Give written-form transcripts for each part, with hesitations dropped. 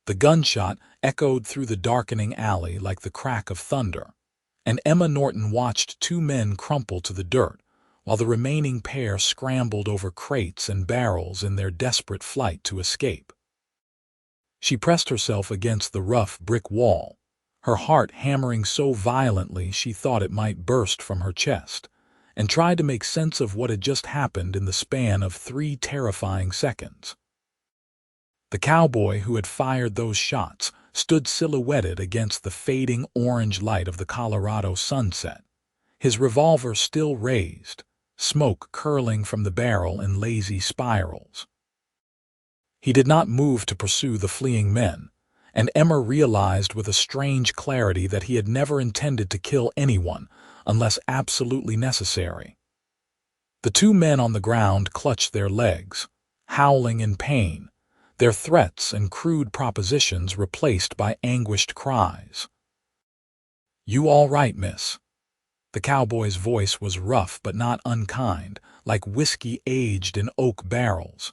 The gunshot echoed through the darkening alley like the crack of thunder, and Emma Norton watched two men crumple to the dirt, while the remaining pair scrambled over crates and barrels in their desperate flight to escape. She pressed herself against the rough brick wall, her heart hammering so violently she thought it might burst from her chest, and tried to make sense of what had just happened in the span of 3 terrifying seconds. The cowboy who had fired those shots stood silhouetted against the fading orange light of the Colorado sunset, his revolver still raised, smoke curling from the barrel in lazy spirals. He did not move to pursue the fleeing men, and Emma realized with a strange clarity that he had never intended to kill anyone unless absolutely necessary. The two men on the ground clutched their legs, howling in pain, their threats and crude propositions replaced by anguished cries. "You all right, miss?" The cowboy's voice was rough but not unkind, like whiskey aged in oak barrels.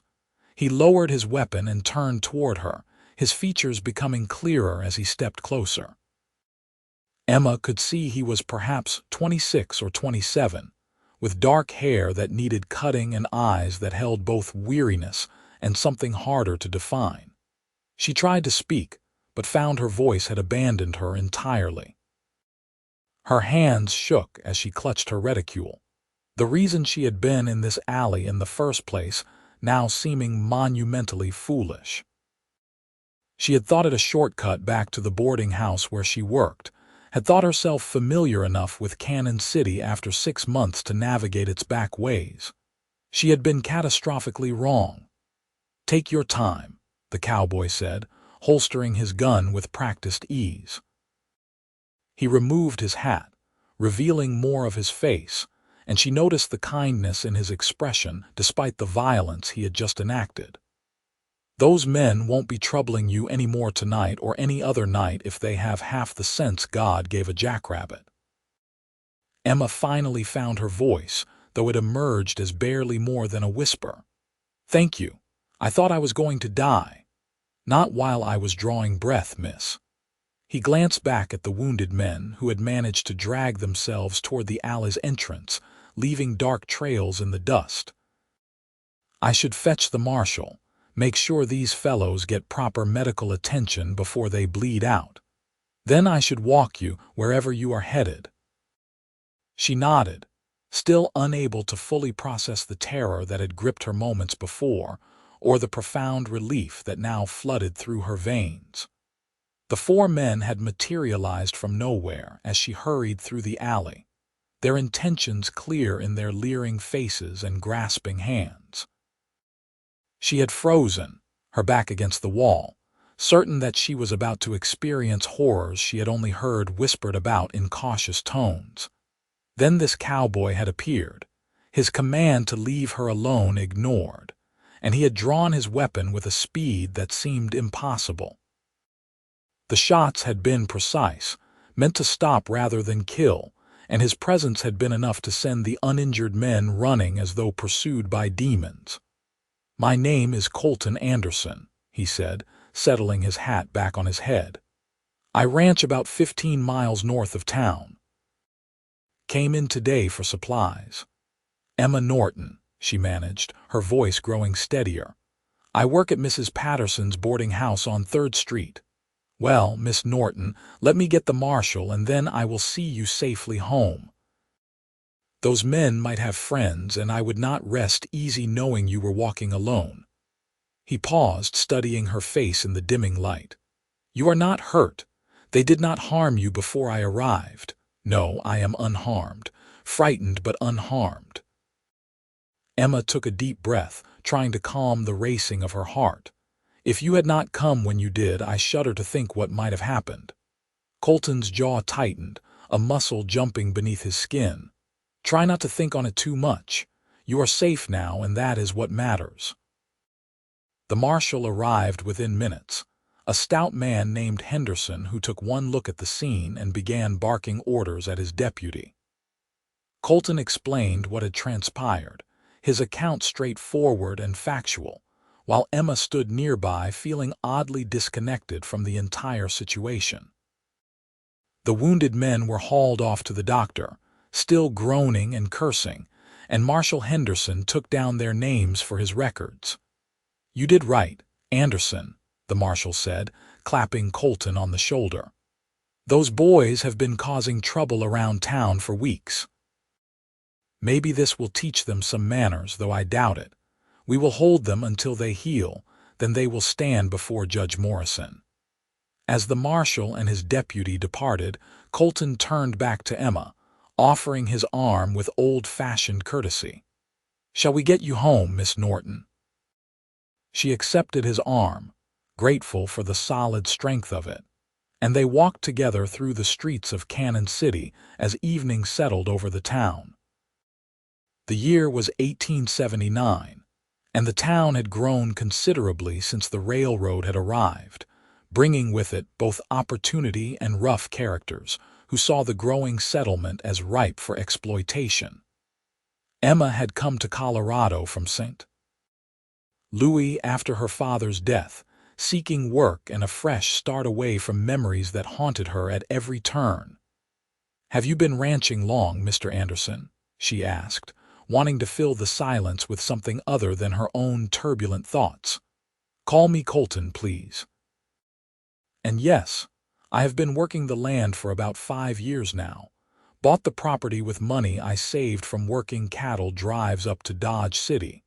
He lowered his weapon and turned toward her, his features becoming clearer as he stepped closer. Emma could see he was perhaps 26 or 27, with dark hair that needed cutting and eyes that held both weariness and something harder to define. She tried to speak, but found her voice had abandoned her entirely. Her hands shook as she clutched her reticule, the reason she had been in this alley in the first place now seeming monumentally foolish. She had thought it a shortcut back to the boarding house where she worked, had thought herself familiar enough with Canon City after 6 months to navigate its back ways. She had been catastrophically wrong. "Take your time," the cowboy said, holstering his gun with practiced ease. He removed his hat, revealing more of his face, and she noticed the kindness in his expression despite the violence he had just enacted. "Those men won't be troubling you any more tonight or any other night if they have half the sense God gave a jackrabbit." Emma finally found her voice, though it emerged as barely more than a whisper. "Thank you. I thought I was going to die." "Not while I was drawing breath, miss." He glanced back at the wounded men who had managed to drag themselves toward the alley's entrance, leaving dark trails in the dust. "I should fetch the marshal. Make sure these fellows get proper medical attention before they bleed out. Then I should walk you wherever you are headed." She nodded, still unable to fully process the terror that had gripped her moments before, or the profound relief that now flooded through her veins. The 4 men had materialized from nowhere as she hurried through the alley, their intentions clear in their leering faces and grasping hands. She had frozen, her back against the wall, certain that she was about to experience horrors she had only heard whispered about in cautious tones. Then this cowboy had appeared, his command to leave her alone ignored, and he had drawn his weapon with a speed that seemed impossible. The shots had been precise, meant to stop rather than kill, and his presence had been enough to send the uninjured men running as though pursued by demons. "My name is Colton Anderson," he said, settling his hat back on his head. "I ranch about 15 miles north of town. Came in today for supplies." "Emma Norton," she managed, her voice growing steadier. "I work at Mrs. Patterson's boarding house on 3rd Street. Well, Miss Norton, let me get the marshal and then I will see you safely home. Those men might have friends, and I would not rest easy knowing you were walking alone." He paused, studying her face in the dimming light. "You are not hurt. They did not harm you before I arrived." "No, I am unharmed. Frightened but unharmed." Emma took a deep breath, trying to calm the racing of her heart. "If you had not come when you did, I shudder to think what might have happened." Colton's jaw tightened, a muscle jumping beneath his skin. "Try not to think on it too much. You are safe now, and that is what matters." The marshal arrived within minutes, a stout man named Henderson who took one look at the scene and began barking orders at his deputy. Colton explained what had transpired, his account straightforward and factual, while Emma stood nearby feeling oddly disconnected from the entire situation. The wounded men were hauled off to the doctor, still groaning and cursing, and Marshal Henderson took down their names for his records. "You did right, Anderson," the marshal said, clapping Colton on the shoulder. "Those boys have been causing trouble around town for weeks. Maybe this will teach them some manners, though I doubt it. We will hold them until they heal, then they will stand before Judge Morrison." As the marshal and his deputy departed, Colton turned back to Emma, offering his arm with old-fashioned courtesy. "Shall we get you home, Miss Norton?" She accepted his arm, grateful for the solid strength of it, and they walked together through the streets of Canon City as evening settled over the town. The year was 1879, and the town had grown considerably since the railroad had arrived, bringing with it both opportunity and rough characters who saw the growing settlement as ripe for exploitation. Emma had come to Colorado from St. Louis after her father's death, seeking work and a fresh start away from memories that haunted her at every turn. "Have you been ranching long, Mr. Anderson?" she asked, wanting to fill the silence with something other than her own turbulent thoughts. "Call me Colton, please." "And yes, I have been working the land for about 5 years now. Bought the property with money I saved from working cattle drives up to Dodge City.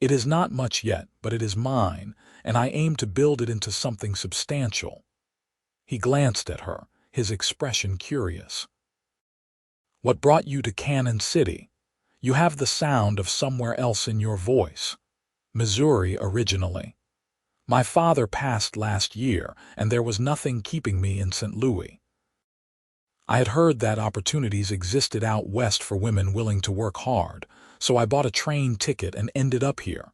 It is not much yet, but it is mine, and I aim to build it into something substantial." He glanced at her, his expression curious. "What brought you to Canon City? You have the sound of somewhere else in your voice." "Missouri originally. My father passed last year, and there was nothing keeping me in St. Louis. I had heard that opportunities existed out west for women willing to work hard, so I bought a train ticket and ended up here."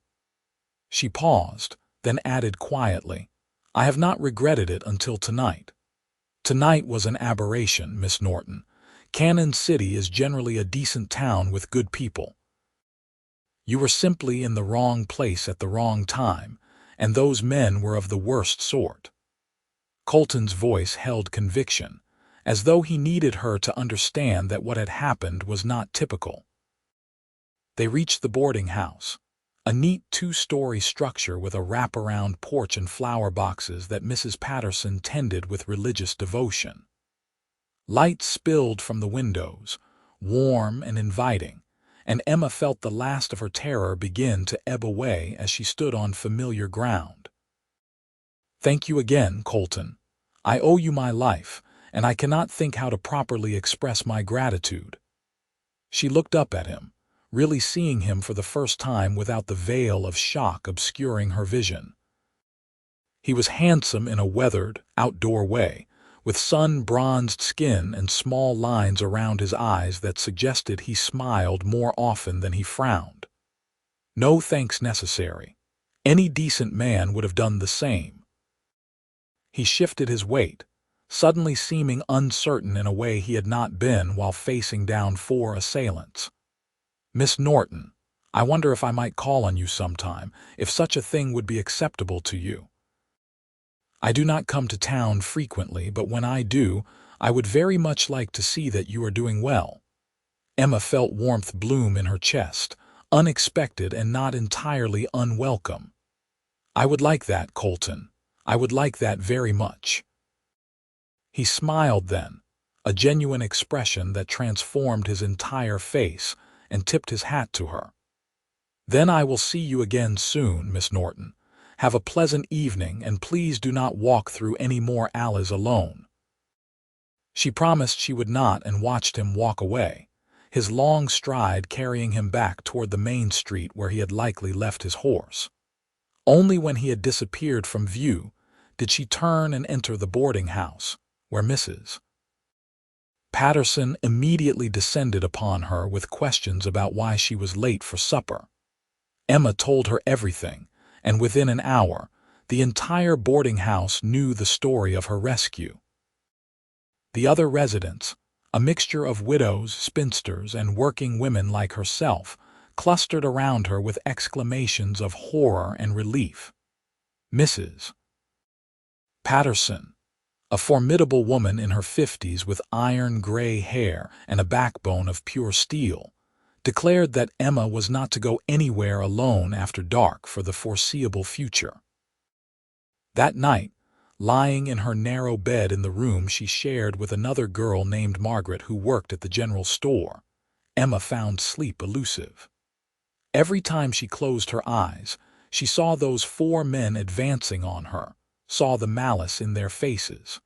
She paused, then added quietly, "I have not regretted it until tonight." "Tonight was an aberration, Miss Norton. Canon City is generally a decent town with good people. You were simply in the wrong place at the wrong time, and those men were of the worst sort." Colton's voice held conviction, as though he needed her to understand that what had happened was not typical. They reached the boarding house, a neat 2-story structure with a wraparound porch and flower boxes that Mrs. Patterson tended with religious devotion. Light spilled from the windows, warm and inviting, and Emma felt the last of her terror begin to ebb away as she stood on familiar ground. "Thank you again, Colton. I owe you my life, and I cannot think how to properly express my gratitude." She looked up at him, really seeing him for the first time without the veil of shock obscuring her vision. He was handsome in a weathered, outdoor way, with sun-bronzed skin and small lines around his eyes that suggested he smiled more often than he frowned. No thanks necessary. Any decent man would have done the same. He shifted his weight, suddenly seeming uncertain in a way he had not been while facing down 4 assailants. "Miss Norton, I wonder if I might call on you sometime, if such a thing would be acceptable to you. I do not come to town frequently, but when I do, I would very much like to see that you are doing well." Emma felt warmth bloom in her chest, unexpected and not entirely unwelcome. "I would like that, Colton. I would like that very much." He smiled then, a genuine expression that transformed his entire face, and tipped his hat to her. "Then I will see you again soon, Miss Norton. Have a pleasant evening, and please do not walk through any more alleys alone." She promised she would not and watched him walk away, his long stride carrying him back toward the main street where he had likely left his horse. Only when he had disappeared from view did she turn and enter the boarding house, where Mrs. Patterson immediately descended upon her with questions about why she was late for supper. Emma told her everything, and within an hour, the entire boarding house knew the story of her rescue. The other residents, a mixture of widows, spinsters, and working women like herself, clustered around her with exclamations of horror and relief. Mrs. Patterson, a formidable woman in her 50s with iron-gray hair and a backbone of pure steel, declared that Emma was not to go anywhere alone after dark for the foreseeable future. That night, lying in her narrow bed in the room she shared with another girl named Margaret who worked at the general store, Emma found sleep elusive. Every time she closed her eyes, she saw those 4 men advancing on her, saw the malice in their faces.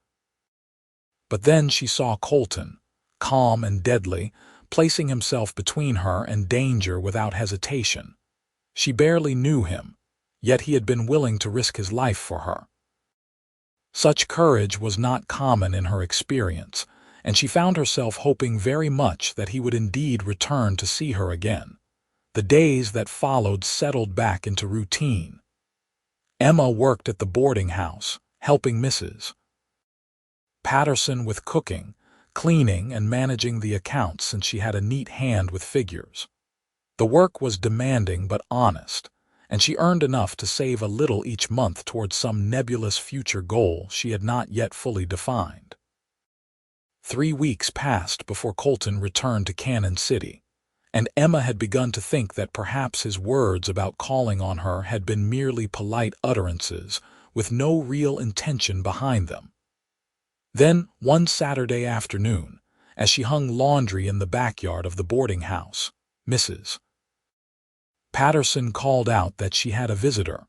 But then she saw Colton, calm and deadly, placing himself between her and danger without hesitation. She barely knew him, yet he had been willing to risk his life for her. Such courage was not common in her experience, and she found herself hoping very much that he would indeed return to see her again. The days that followed settled back into routine. Emma worked at the boarding house, helping Mrs. Patterson with cooking, cleaning, and managing the accounts since she had a neat hand with figures. The work was demanding but honest, and she earned enough to save a little each month towards some nebulous future goal she had not yet fully defined. 3 weeks passed before Colton returned to Canon City, and Emma had begun to think that perhaps his words about calling on her had been merely polite utterances with no real intention behind them. Then, one Saturday afternoon, as she hung laundry in the backyard of the boarding house, Mrs. Patterson called out that she had a visitor.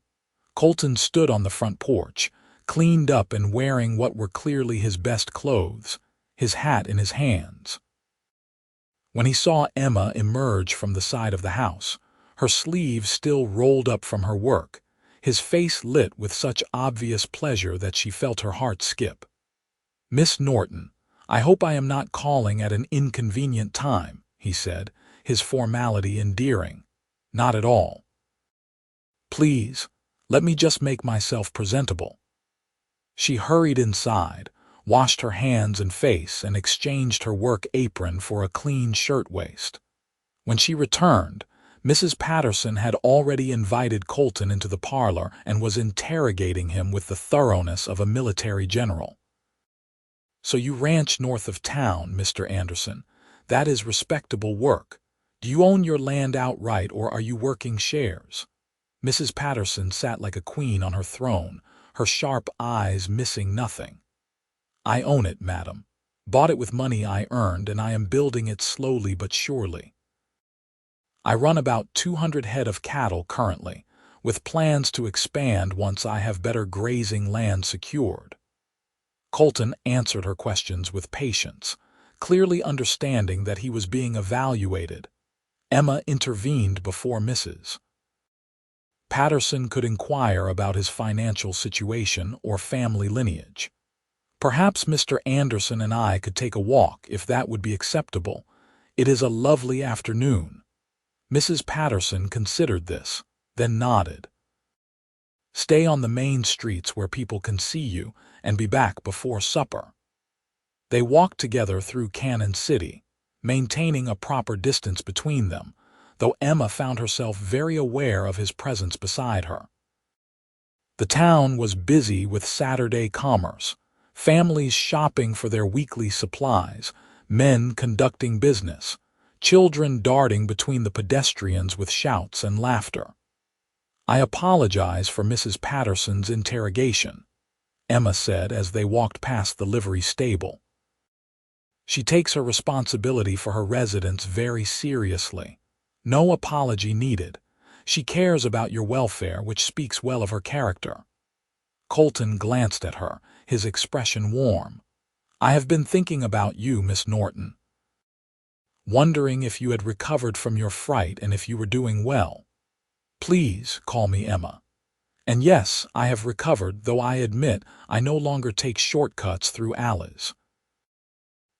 Colton stood on the front porch, cleaned up and wearing what were clearly his best clothes, his hat in his hands. When he saw Emma emerge from the side of the house, her sleeves still rolled up from her work, his face lit with such obvious pleasure that she felt her heart skip. "Miss Norton, I hope I am not calling at an inconvenient time," he said, his formality endearing. "Not at all. Please, let me just make myself presentable." She hurried inside, washed her hands and face, and exchanged her work apron for a clean shirtwaist. When she returned, Mrs. Patterson had already invited Colton into the parlor and was interrogating him with the thoroughness of a military general. "So you ranch north of town, Mr. Anderson. That is respectable work. Do you own your land outright, or are you working shares?" Mrs. Patterson sat like a queen on her throne, her sharp eyes missing nothing. "I own it, madam. Bought it with money I earned, and I am building it slowly but surely. I run about 200 head of cattle currently, with plans to expand once I have better grazing land secured." Colton answered her questions with patience, clearly understanding that he was being evaluated. Emma intervened before Mrs. Patterson could inquire about his financial situation or family lineage. "Perhaps Mr. Anderson and I could take a walk, if that would be acceptable. It is a lovely afternoon." Mrs. Patterson considered this, then nodded. "Stay on the main streets where people can see you, and be back before supper." They walked together through Canon City, maintaining a proper distance between them, though Emma found herself very aware of his presence beside her. The town was busy with Saturday commerce, families shopping for their weekly supplies, men conducting business, children darting between the pedestrians with shouts and laughter. "I apologize for Mrs. Patterson's interrogation," Emma said as they walked past the livery stable. "She takes her responsibility for her residents very seriously. No apology needed. She cares about your welfare, which speaks well of her character." Colton glanced at her, his expression warm. "I have been thinking about you, Miss Norton. Wondering if you had recovered from your fright and if you were doing well. Please call me Emma. And yes, I have recovered, though I admit I no longer take shortcuts through alleys."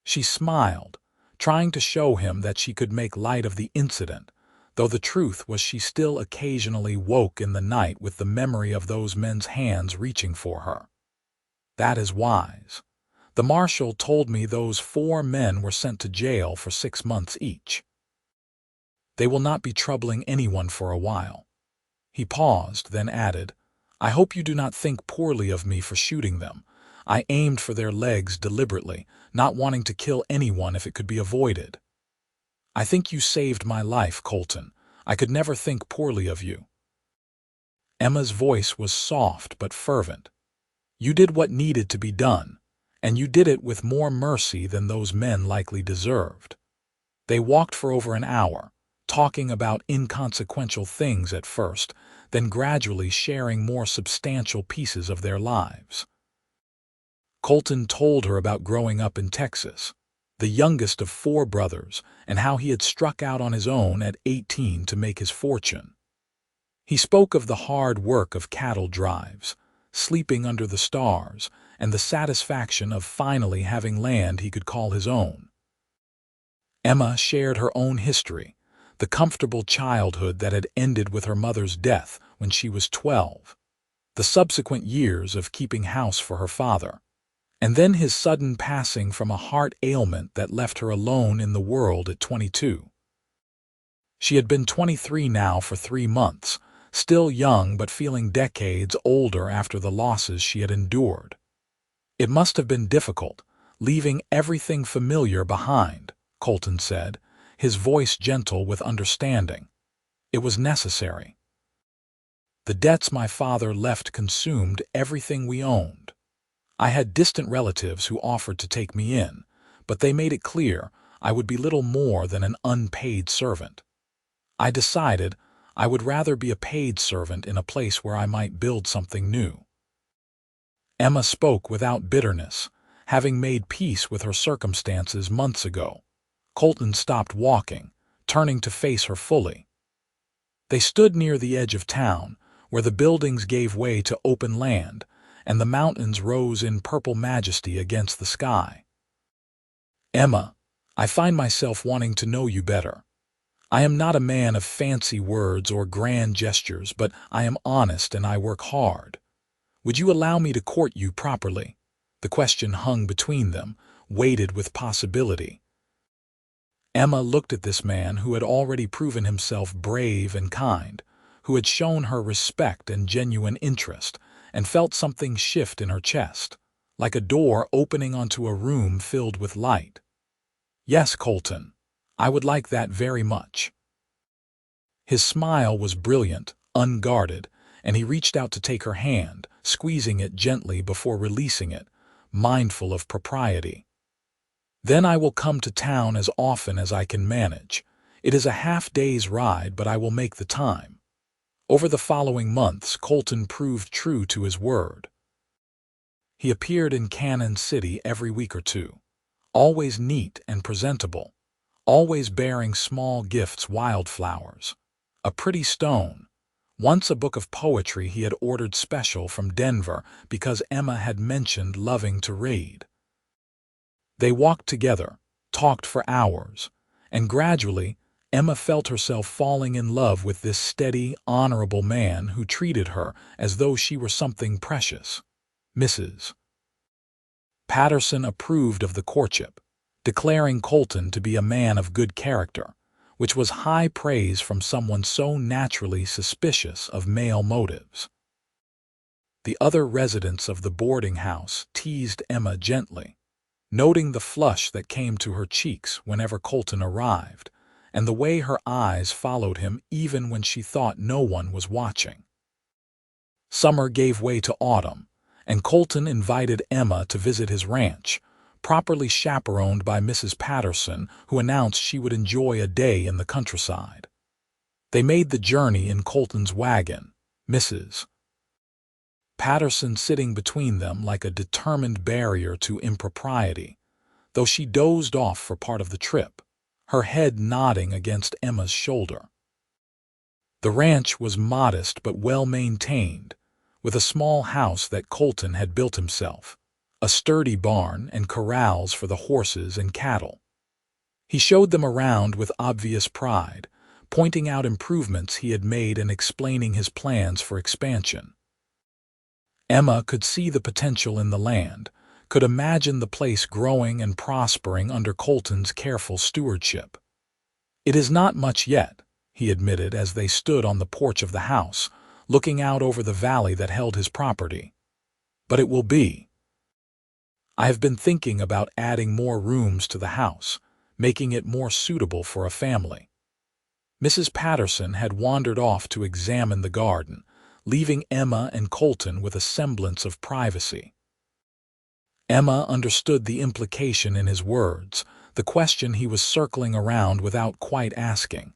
She smiled, trying to show him that she could make light of the incident, though the truth was she still occasionally woke in the night with the memory of those men's hands reaching for her. "That is wise. The marshal told me those 4 men were sent to jail for 6 months each." They will not be troubling anyone for a while." He paused, then added, "I hope you do not think poorly of me for shooting them. I aimed for their legs deliberately, not wanting to kill anyone if it could be avoided." "I think you saved my life, Colton. I could never think poorly of you." Emma's voice was soft but fervent. "You did what needed to be done, and you did it with more mercy than those men likely deserved." They walked for over an hour, talking about inconsequential things at first, then gradually sharing more substantial pieces of their lives. Colton told her about growing up in Texas, the youngest of 4 brothers, and how he had struck out on his own at 18 to make his fortune. He spoke of the hard work of cattle drives, sleeping under the stars, and the satisfaction of finally having land he could call his own. Emma shared her own history, the comfortable childhood that had ended with her mother's death when she was 12, the subsequent years of keeping house for her father, and then his sudden passing from a heart ailment that left her alone in the world at 22. She had been 23 now for 3 months, still young but feeling decades older after the losses she had endured. "It must have been difficult, leaving everything familiar behind," Colton said, his voice gentle with understanding. "It was necessary. The debts my father left consumed everything we owned. I had distant relatives who offered to take me in, but they made it clear I would be little more than an unpaid servant. I decided I would rather be a paid servant in a place where I might build something new." Emma spoke without bitterness, having made peace with her circumstances months ago. Colton stopped walking, turning to face her fully. They stood near the edge of town, where the buildings gave way to open land, and the mountains rose in purple majesty against the sky. "Emma, I find myself wanting to know you better. I am not a man of fancy words or grand gestures, but I am honest and I work hard. Would you allow me to court you properly?" The question hung between them, weighted with possibility. Emma looked at this man who had already proven himself brave and kind, who had shown her respect and genuine interest, and felt something shift in her chest, like a door opening onto a room filled with light. "Yes, Colton, I would like that very much." His smile was brilliant, unguarded, and he reached out to take her hand, squeezing it gently before releasing it, mindful of propriety. "Then I will come to town as often as I can manage. It is a half-day's ride, but I will make the time." Over the following months, Colton proved true to his word. He appeared in Canon City every week or two, always neat and presentable, always bearing small gifts, wildflowers, a pretty stone, once a book of poetry he had ordered special from Denver because Emma had mentioned loving to read. They walked together, talked for hours, and gradually Emma felt herself falling in love with this steady, honorable man who treated her as though she were something precious. Mrs. Patterson approved of the courtship, declaring Colton to be a man of good character, which was high praise from someone so naturally suspicious of male motives. The other residents of the boarding house teased Emma gently, noting the flush that came to her cheeks whenever Colton arrived, and the way her eyes followed him even when she thought no one was watching. Summer gave way to autumn, and Colton invited Emma to visit his ranch, properly chaperoned by Mrs. Patterson, who announced she would enjoy a day in the countryside. They made the journey in Colton's wagon, Mrs. Patterson sitting between them like a determined barrier to impropriety, though she dozed off for part of the trip, her head nodding against Emma's shoulder. The ranch was modest but well-maintained, with a small house that Colton had built himself, a sturdy barn and corrals for the horses and cattle. He showed them around with obvious pride, pointing out improvements he had made and explaining his plans for expansion. Emma could see the potential in the land, could imagine the place growing and prospering under Colton's careful stewardship. "It is not much yet," he admitted as they stood on the porch of the house, looking out over the valley that held his property. "But it will be. I have been thinking about adding more rooms to the house, making it more suitable for a family." Mrs. Patterson had wandered off to examine the garden, leaving Emma and Colton with a semblance of privacy. Emma understood the implication in his words, the question he was circling around without quite asking.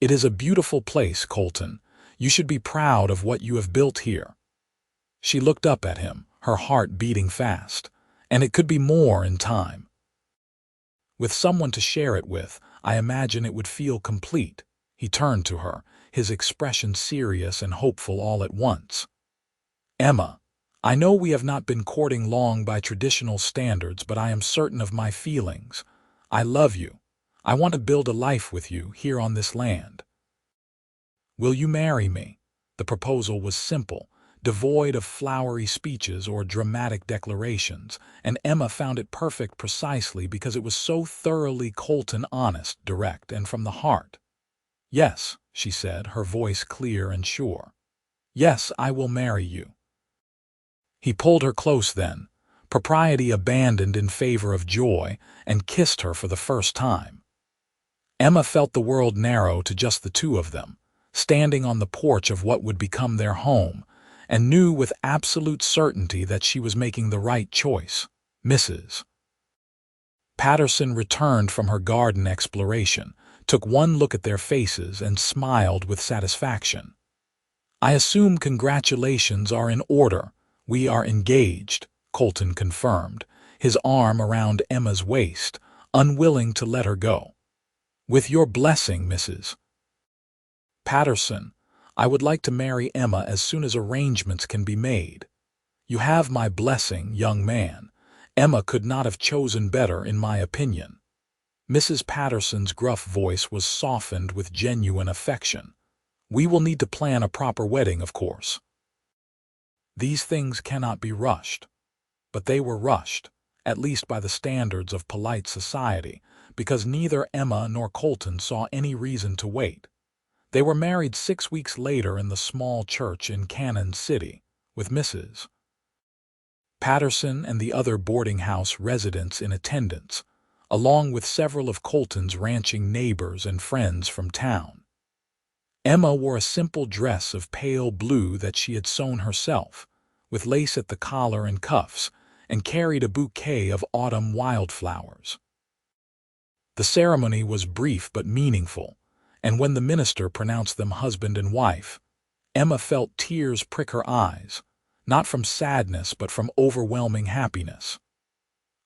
"It is a beautiful place, Colton. You should be proud of what you have built here." She looked up at him, her heart beating fast. "And it could be more in time. With someone to share it with, I imagine it would feel complete." He turned to her, his expression serious and hopeful all at once. "Emma, I know we have not been courting long by traditional standards, but I am certain of my feelings. I love you. I want to build a life with you here on this land. Will you marry me?" The proposal was simple, devoid of flowery speeches or dramatic declarations, and Emma found it perfect precisely because it was so thoroughly Colton honest, direct, and from the heart. "Yes," she said, her voice clear and sure. "Yes, I will marry you." He pulled her close then, propriety abandoned in favor of joy, and kissed her for the first time. Emma felt the world narrow to just the two of them, standing on the porch of what would become their home, and knew with absolute certainty that she was making the right choice. Mrs. Patterson returned from her garden exploration, took one look at their faces, and smiled with satisfaction. "I assume congratulations are in order. We are engaged," Colton confirmed, his arm around Emma's waist, unwilling to let her go. "With your blessing, Mrs. Patterson, I would like to marry Emma as soon as arrangements can be made." "You have my blessing, young man. Emma could not have chosen better, in my opinion." Mrs. Patterson's gruff voice was softened with genuine affection. "We will need to plan a proper wedding, of course. These things cannot be rushed." But they were rushed, at least by the standards of polite society, because neither Emma nor Colton saw any reason to wait. They were married 6 weeks later in the small church in Canon City, with Mrs. Patterson and the other boarding house residents in attendance, along with several of Colton's ranching neighbors and friends from town. Emma wore a simple dress of pale blue that she had sewn herself, with lace at the collar and cuffs, and carried a bouquet of autumn wildflowers. The ceremony was brief but meaningful, and when the minister pronounced them husband and wife, Emma felt tears prick her eyes, not from sadness but from overwhelming happiness.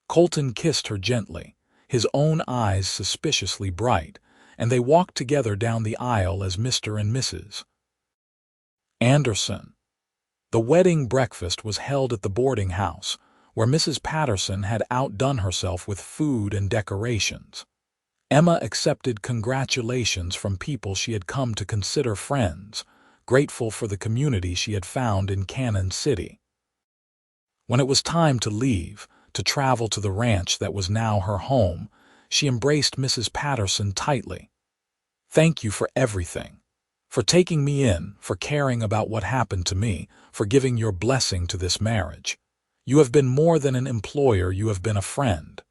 Colton kissed her gently, his own eyes suspiciously bright, and they walked together down the aisle as Mr. and Mrs. Anderson. The wedding breakfast was held at the boarding house, where Mrs. Patterson had outdone herself with food and decorations. Emma accepted congratulations from people she had come to consider friends, grateful for the community she had found in Canon City. When it was time to leave, to travel to the ranch that was now her home, she embraced Mrs. Patterson tightly. "Thank you for everything. For taking me in, for caring about what happened to me, for giving your blessing to this marriage. You have been more than an employer, you have been a friend.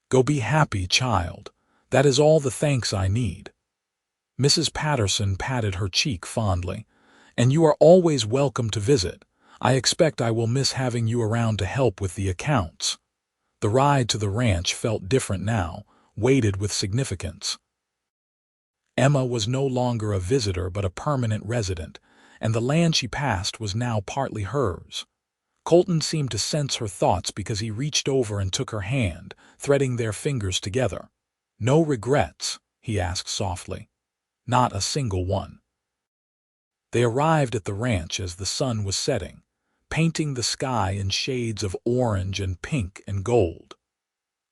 Go be happy, child. That is all the thanks I need." Mrs. Patterson patted her cheek fondly. "And you are always welcome to visit. I expect I will miss having you around to help with the accounts." The ride to the ranch felt different now, weighted with significance. Emma was no longer a visitor but a permanent resident, and the land she passed was now partly hers. Colton seemed to sense her thoughts because he reached over and took her hand, threading their fingers together. "No regrets?" he asked softly. "Not a single one." They arrived at the ranch as the sun was setting, painting the sky in shades of orange and pink and gold.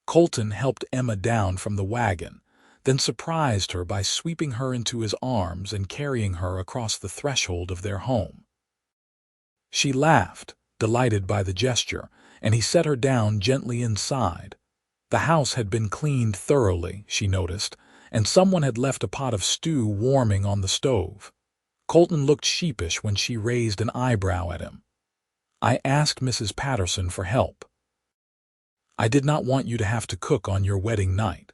Colton helped Emma down from the wagon, then surprised her by sweeping her into his arms and carrying her across the threshold of their home. She laughed, delighted by the gesture, and he set her down gently inside. The house had been cleaned thoroughly, she noticed, and someone had left a pot of stew warming on the stove. Colton looked sheepish when she raised an eyebrow at him. "I asked Mrs. Patterson for help. I did not want you to have to cook on your wedding night."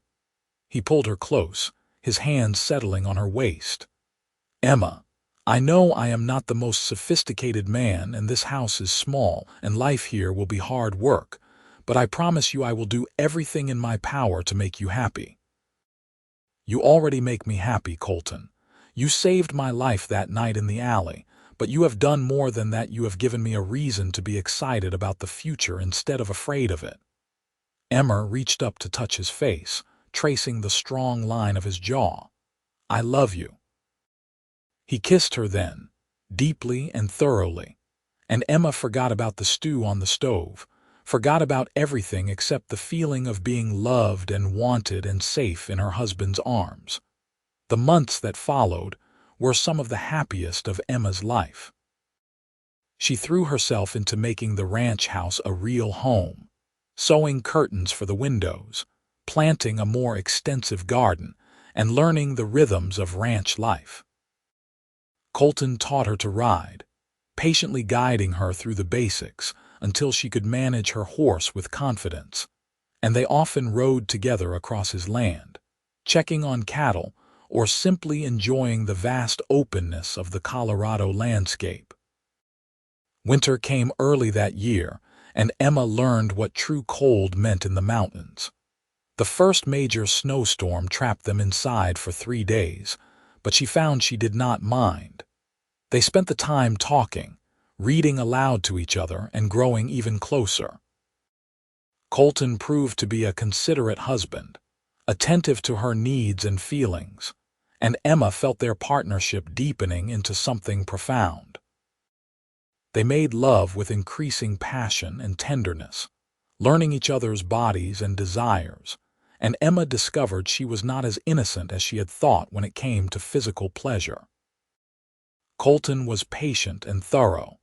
He pulled her close, his hands settling on her waist. "Emma, I know I am not the most sophisticated man, and this house is small, and life here will be hard work, but I promise you I will do everything in my power to make you happy." "You already make me happy, Colton. You saved my life that night in the alley, but you have done more than that. You have given me a reason to be excited about the future instead of afraid of it." Emma reached up to touch his face, tracing the strong line of his jaw. "I love you." He kissed her then, deeply and thoroughly, and Emma forgot about the stew on the stove, forgot about everything except the feeling of being loved and wanted and safe in her husband's arms. The months that followed were some of the happiest of Emma's life. She threw herself into making the ranch house a real home, sewing curtains for the windows, planting a more extensive garden, and learning the rhythms of ranch life. Colton taught her to ride, patiently guiding her through the basics until she could manage her horse with confidence, and they often rode together across his land, checking on cattle or simply enjoying the vast openness of the Colorado landscape. Winter came early that year, and Emma learned what true cold meant in the mountains. The first major snowstorm trapped them inside for 3 days, but she found she did not mind. They spent the time talking, reading aloud to each other, and growing even closer. Colton proved to be a considerate husband, attentive to her needs and feelings, and Emma felt their partnership deepening into something profound. They made love with increasing passion and tenderness, learning each other's bodies and desires, and Emma discovered she was not as innocent as she had thought when it came to physical pleasure. Colton was patient and thorough,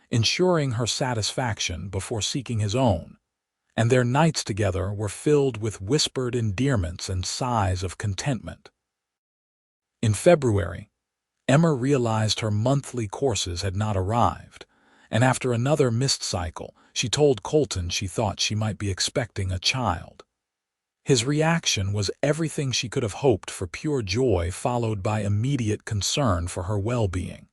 ensuring her satisfaction before seeking his own, and their nights together were filled with whispered endearments and sighs of contentment. In February, Emma realized her monthly courses had not arrived, and after another missed cycle, she told Colton she thought she might be expecting a child. His reaction was everything she could have hoped for: pure joy followed by immediate concern for her well-being.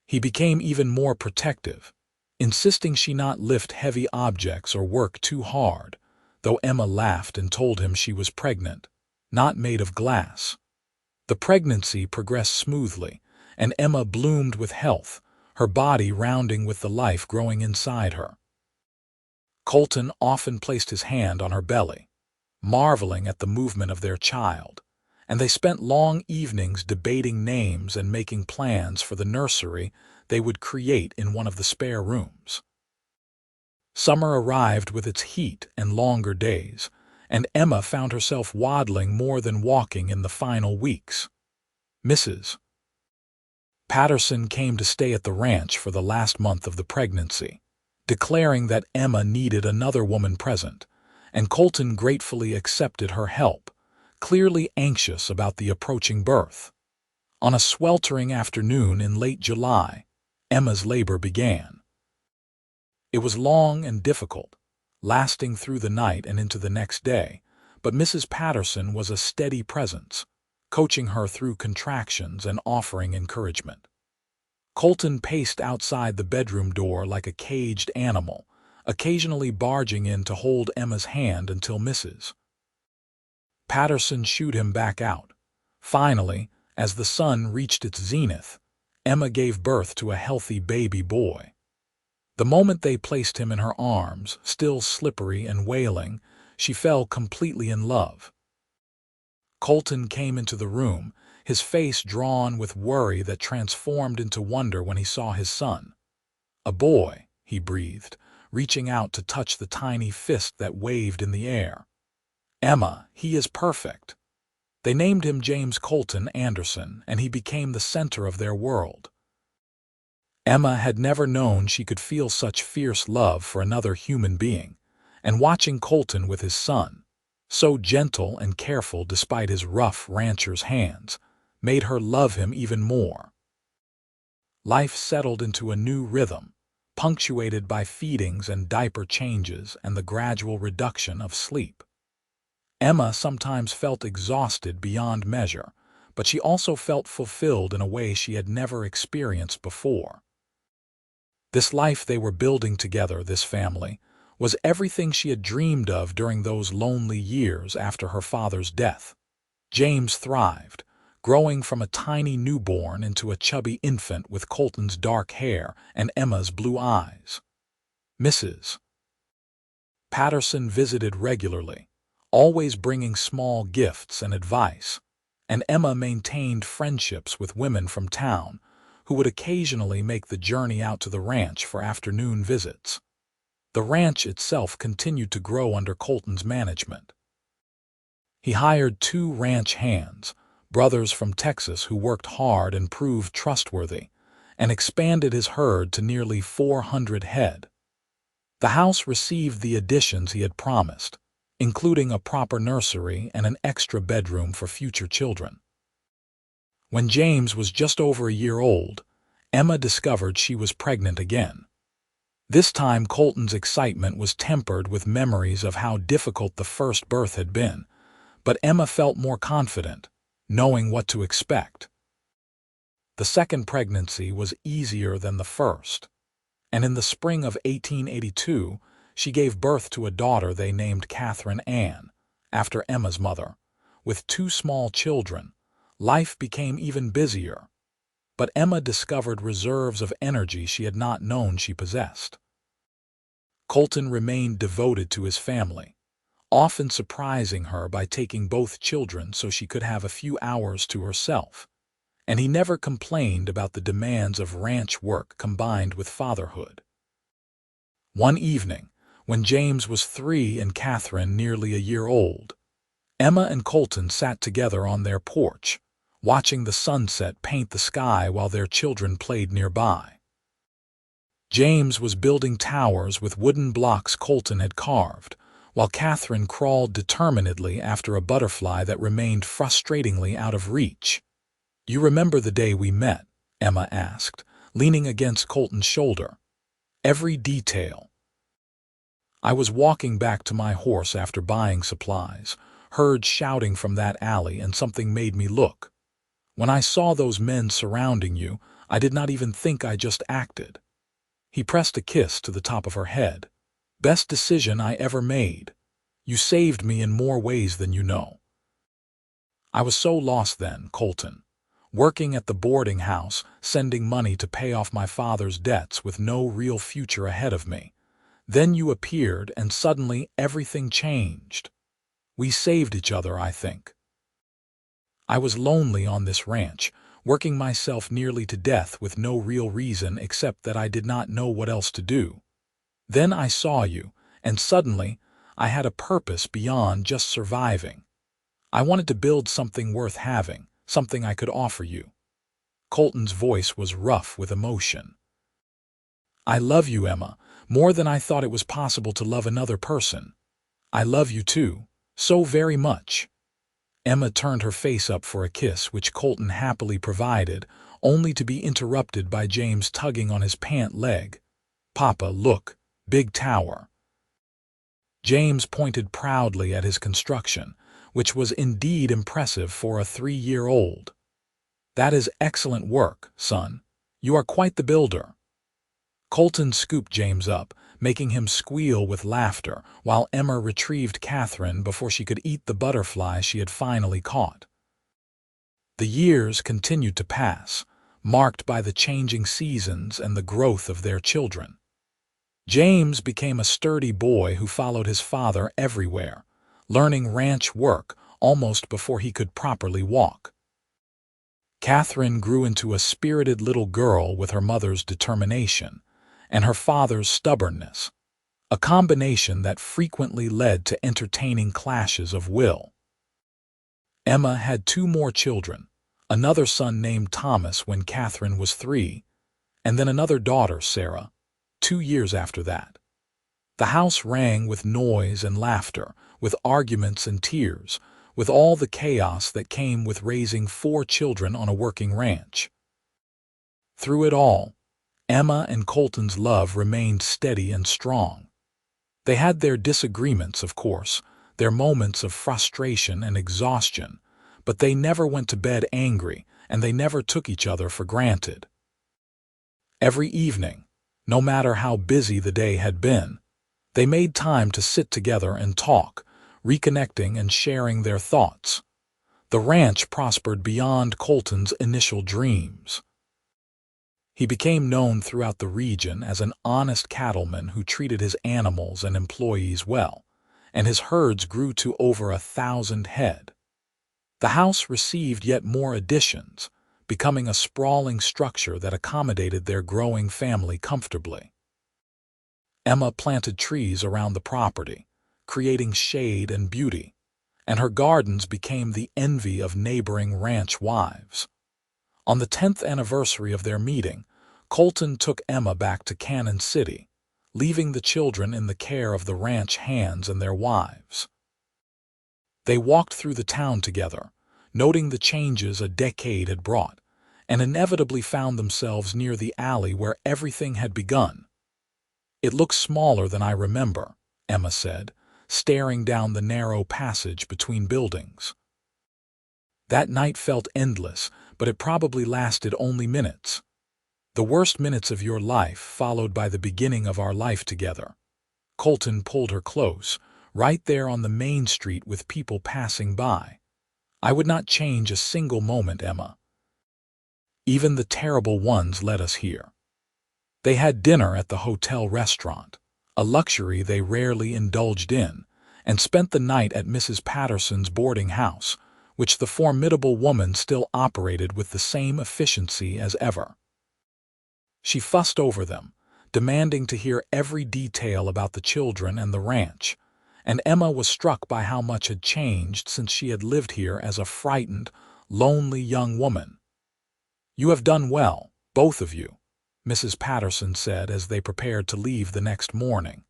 He became even more protective, insisting she not lift heavy objects or work too hard, though Emma laughed and told him she was pregnant, not made of glass. The pregnancy progressed smoothly, and Emma bloomed with health, her body rounding with the life growing inside her. Colton often placed his hand on her belly, marveling at the movement of their child, and they spent long evenings debating names and making plans for the nursery they would create in one of the spare rooms. Summer arrived with its heat and longer days, and Emma found herself waddling more than walking in the final weeks. Mrs. Patterson came to stay at the ranch for the last month of the pregnancy, declaring that Emma needed another woman present, and Colton gratefully accepted her help, clearly anxious about the approaching birth. On a sweltering afternoon in late July, Emma's labor began. It was long and difficult, lasting through the night and into the next day, but Mrs. Patterson was a steady presence, coaching her through contractions and offering encouragement. Colton paced outside the bedroom door like a caged animal, occasionally barging in to hold Emma's hand until Mrs. Patterson shooed him back out. Finally, as the sun reached its zenith, Emma gave birth to a healthy baby boy. The moment they placed him in her arms, still slippery and wailing, she fell completely in love. Colton came into the room, his face drawn with worry that transformed into wonder when he saw his son. "A boy," he breathed, reaching out to touch the tiny fist that waved in the air. "Emma, he is perfect." They named him James Colton Anderson, and he became the center of their world. Emma had never known she could feel such fierce love for another human being, and watching Colton with his son, so gentle and careful despite his rough rancher's hands, made her love him even more. Life settled into a new rhythm, punctuated by feedings and diaper changes and the gradual reduction of sleep. Emma sometimes felt exhausted beyond measure, but she also felt fulfilled in a way she had never experienced before. This life they were building together, this family, was everything she had dreamed of during those lonely years after her father's death. James thrived, growing from a tiny newborn into a chubby infant with Colton's dark hair and Emma's blue eyes. Mrs. Patterson visited regularly, always bringing small gifts and advice, and Emma maintained friendships with women from town who would occasionally make the journey out to the ranch for afternoon visits. The ranch itself continued to grow under Colton's management. He hired 2 ranch hands, brothers from Texas who worked hard and proved trustworthy, and expanded his herd to nearly 400 head. The house received the additions he had promised, including a proper nursery and an extra bedroom for future children. When James was just over a year old, Emma discovered she was pregnant again. This time Colton's excitement was tempered with memories of how difficult the first birth had been, but Emma felt more confident, knowing what to expect. The second pregnancy was easier than the first, and in the spring of 1882, she gave birth to a daughter they named Catherine Ann, after Emma's mother. With 2 small children, life became even busier, but Emma discovered reserves of energy she had not known she possessed. Colton remained devoted to his family, often surprising her by taking both children so she could have a few hours to herself, and he never complained about the demands of ranch work combined with fatherhood. One evening, when James was 3 and Catherine nearly a year old, Emma and Colton sat together on their porch, watching the sunset paint the sky while their children played nearby. James was building towers with wooden blocks Colton had carved, while Catherine crawled determinedly after a butterfly that remained frustratingly out of reach. "You remember the day we met?" Emma asked, leaning against Colton's shoulder. "Every detail." "I was walking back to my horse after buying supplies, heard shouting from that alley, and something made me look. When I saw those men surrounding you, I did not even think, I just acted." He pressed a kiss to the top of her head. "Best decision I ever made. You saved me in more ways than you know." "I was so lost then, Colton. Working at the boarding house, sending money to pay off my father's debts with no real future ahead of me. Then you appeared and suddenly everything changed. We saved each other, I think. I was lonely on this ranch, working myself nearly to death with no real reason except that I did not know what else to do. Then I saw you, and suddenly I had a purpose beyond just surviving. I wanted to build something worth having, something I could offer you." Colton's voice was rough with emotion. "I love you, Emma, more than I thought it was possible to love another person. I love you too, so very much." Emma turned her face up for a kiss, which Colton happily provided, only to be interrupted by James tugging on his pant leg. "Papa, look, big tower." James pointed proudly at his construction, which was indeed impressive for a 3-year-old. "That is excellent work, son. You are quite the builder." Colton scooped James up, making him squeal with laughter, while Emma retrieved Catherine before she could eat the butterfly she had finally caught. The years continued to pass, marked by the changing seasons and the growth of their children. James became a sturdy boy who followed his father everywhere, learning ranch work almost before he could properly walk. Catherine grew into a spirited little girl with her mother's determination and her father's stubbornness, a combination that frequently led to entertaining clashes of will. Emma had 2 more children, another son named Thomas when Catherine was 3, and then another daughter, Sarah, 2 years after that. The house rang with noise and laughter, with arguments and tears, with all the chaos that came with raising 4 children on a working ranch. Through it all, Emma and Colton's love remained steady and strong. They had their disagreements, of course, their moments of frustration and exhaustion, but they never went to bed angry, and they never took each other for granted. Every evening, no matter how busy the day had been, they made time to sit together and talk, reconnecting and sharing their thoughts. The ranch prospered beyond Colton's initial dreams. He became known throughout the region as an honest cattleman who treated his animals and employees well, and his herds grew to over 1,000 head. The house received yet more additions, becoming a sprawling structure that accommodated their growing family comfortably. Emma planted trees around the property, creating shade and beauty, and her gardens became the envy of neighboring ranch wives. On the 10th anniversary of their meeting, Colton took Emma back to Canon City, leaving the children in the care of the ranch hands and their wives. They walked through the town together, noting the changes a decade had brought, and inevitably found themselves near the alley where everything had begun. "It looks smaller than I remember," Emma said, staring down the narrow passage between buildings. That night felt endless, but it probably lasted only minutes. The worst minutes of your life followed by the beginning of our life together. Colton pulled her close, right there on the main street with people passing by. "I would not change a single moment, Emma. Even the terrible ones led us here." They had dinner at the hotel restaurant, a luxury they rarely indulged in, and spent the night at Mrs. Patterson's boarding house, which the formidable woman still operated with the same efficiency as ever. She fussed over them, demanding to hear every detail about the children and the ranch, and Emma was struck by how much had changed since she had lived here as a frightened, lonely young woman. "You have done well, both of you," Mrs. Patterson said as they prepared to leave the next morning.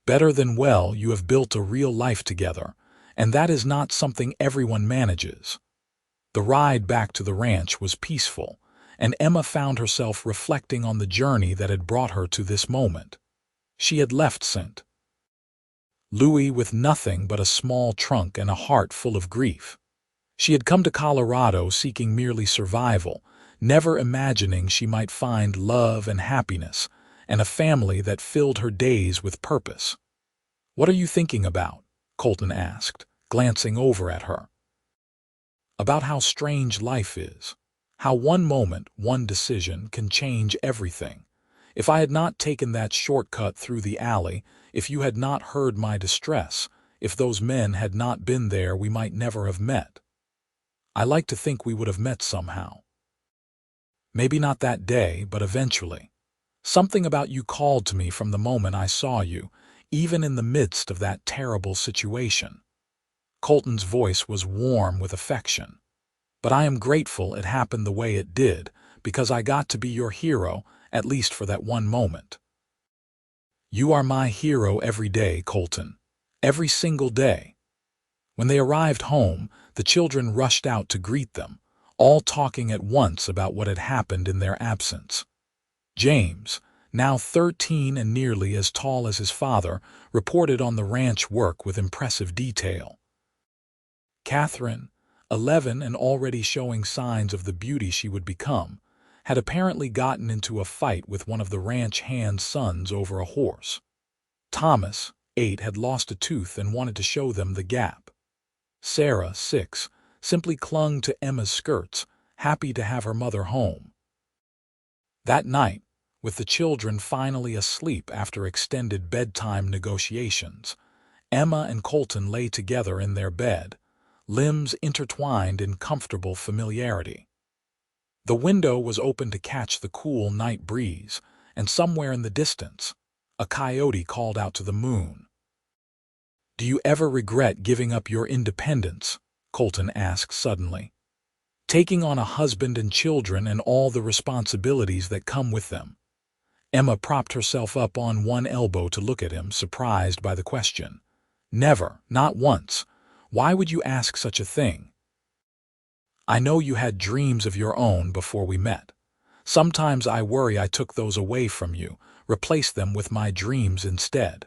"Better than well, you have built a real life together, and that is not something everyone manages." The ride back to the ranch was peaceful, and Emma found herself reflecting on the journey that had brought her to this moment. She had left St. Louis with nothing but a small trunk and a heart full of grief. She had come to Colorado seeking merely survival, never imagining she might find love and happiness, and a family that filled her days with purpose. "What are you thinking about?" Colton asked, glancing over at her. "About how strange life is. How one moment, one decision can change everything. If I had not taken that shortcut through the alley, if you had not heard my distress, if those men had not been there, we might never have met. I like to think we would have met somehow. Maybe not that day, but eventually. Something about you called to me from the moment I saw you, even in the midst of that terrible situation." Colton's voice was warm with affection. "But I am grateful it happened the way it did, because I got to be your hero, at least for that one moment." "You are my hero every day, Colton. Every single day." When they arrived home, the children rushed out to greet them, all talking at once about what had happened in their absence. James, now 13 and nearly as tall as his father, reported on the ranch work with impressive detail. Catherine, 11 and already showing signs of the beauty she would become, had apparently gotten into a fight with one of the ranch hand's sons over a horse. Thomas, 8, had lost a tooth and wanted to show them the gap. Sarah, 6, simply clung to Emma's skirts, happy to have her mother home. That night, with the children finally asleep after extended bedtime negotiations, Emma and Colton lay together in their bed, limbs intertwined in comfortable familiarity. The window was open to catch the cool night breeze, and somewhere in the distance, a coyote called out to the moon. "Do you ever regret giving up your independence?" Colton asked suddenly. "Taking on a husband and children and all the responsibilities that come with them." Emma propped herself up on one elbow to look at him, surprised by the question. Never, not once. Why would you ask such a thing? I know you had dreams of your own before we met. Sometimes I worry I took those away from you, replaced them with my dreams instead.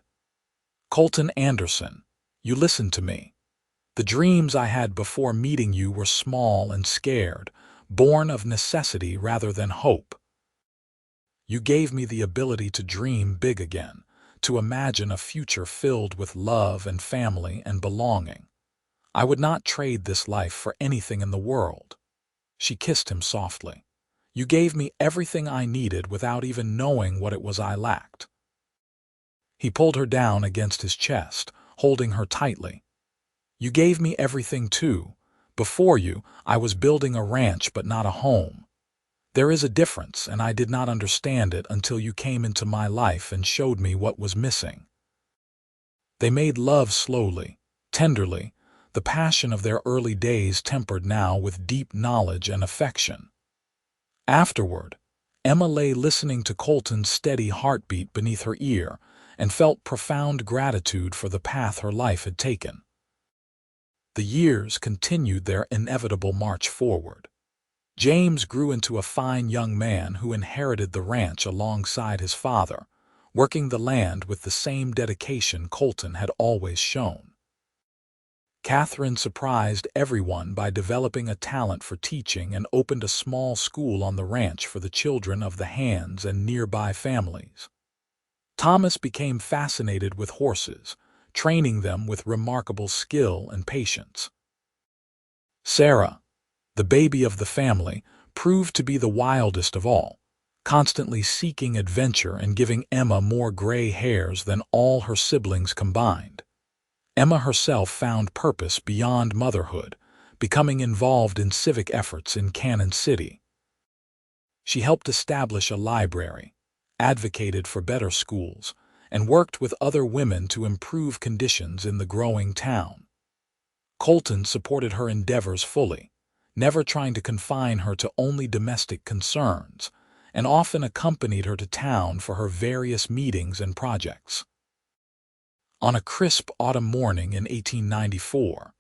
Colton Anderson, you listen to me. The dreams I had before meeting you were small and scared, born of necessity rather than hope. You gave me the ability to dream big again, to imagine a future filled with love and family and belonging. I would not trade this life for anything in the world. She kissed him softly. You gave me everything I needed without even knowing what it was I lacked. He pulled her down against his chest, holding her tightly. You gave me everything too. Before you, I was building a ranch but not a home. There is a difference, and I did not understand it until you came into my life and showed me what was missing. They made love slowly, tenderly, the passion of their early days tempered now with deep knowledge and affection. Afterward, Emma lay listening to Colton's steady heartbeat beneath her ear and felt profound gratitude for the path her life had taken. The years continued their inevitable march forward. James grew into a fine young man who inherited the ranch alongside his father, working the land with the same dedication Colton had always shown. Catherine surprised everyone by developing a talent for teaching and opened a small school on the ranch for the children of the hands and nearby families. Thomas became fascinated with horses, training them with remarkable skill and patience. Sarah, the baby of the family, proved to be the wildest of all, constantly seeking adventure and giving Emma more gray hairs than all her siblings combined. Emma herself found purpose beyond motherhood, becoming involved in civic efforts in Canon City. She helped establish a library, advocated for better schools, and worked with other women to improve conditions in the growing town. Colton supported her endeavors fully, never trying to confine her to only domestic concerns, and often accompanied her to town for her various meetings and projects. On a crisp autumn morning in 1894,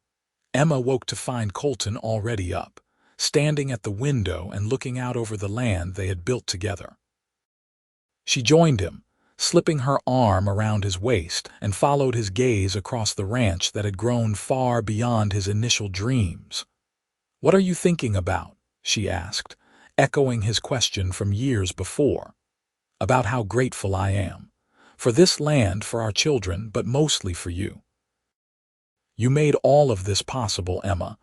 Emma woke to find Colton already up, standing at the window and looking out over the land they had built together. She joined him, slipping her arm around his waist, and followed his gaze across the ranch that had grown far beyond his initial dreams. "What are you thinking about?" she asked, echoing his question from years before. "About how grateful I am. For this land, for our children, but mostly for you. You made all of this possible, Emma.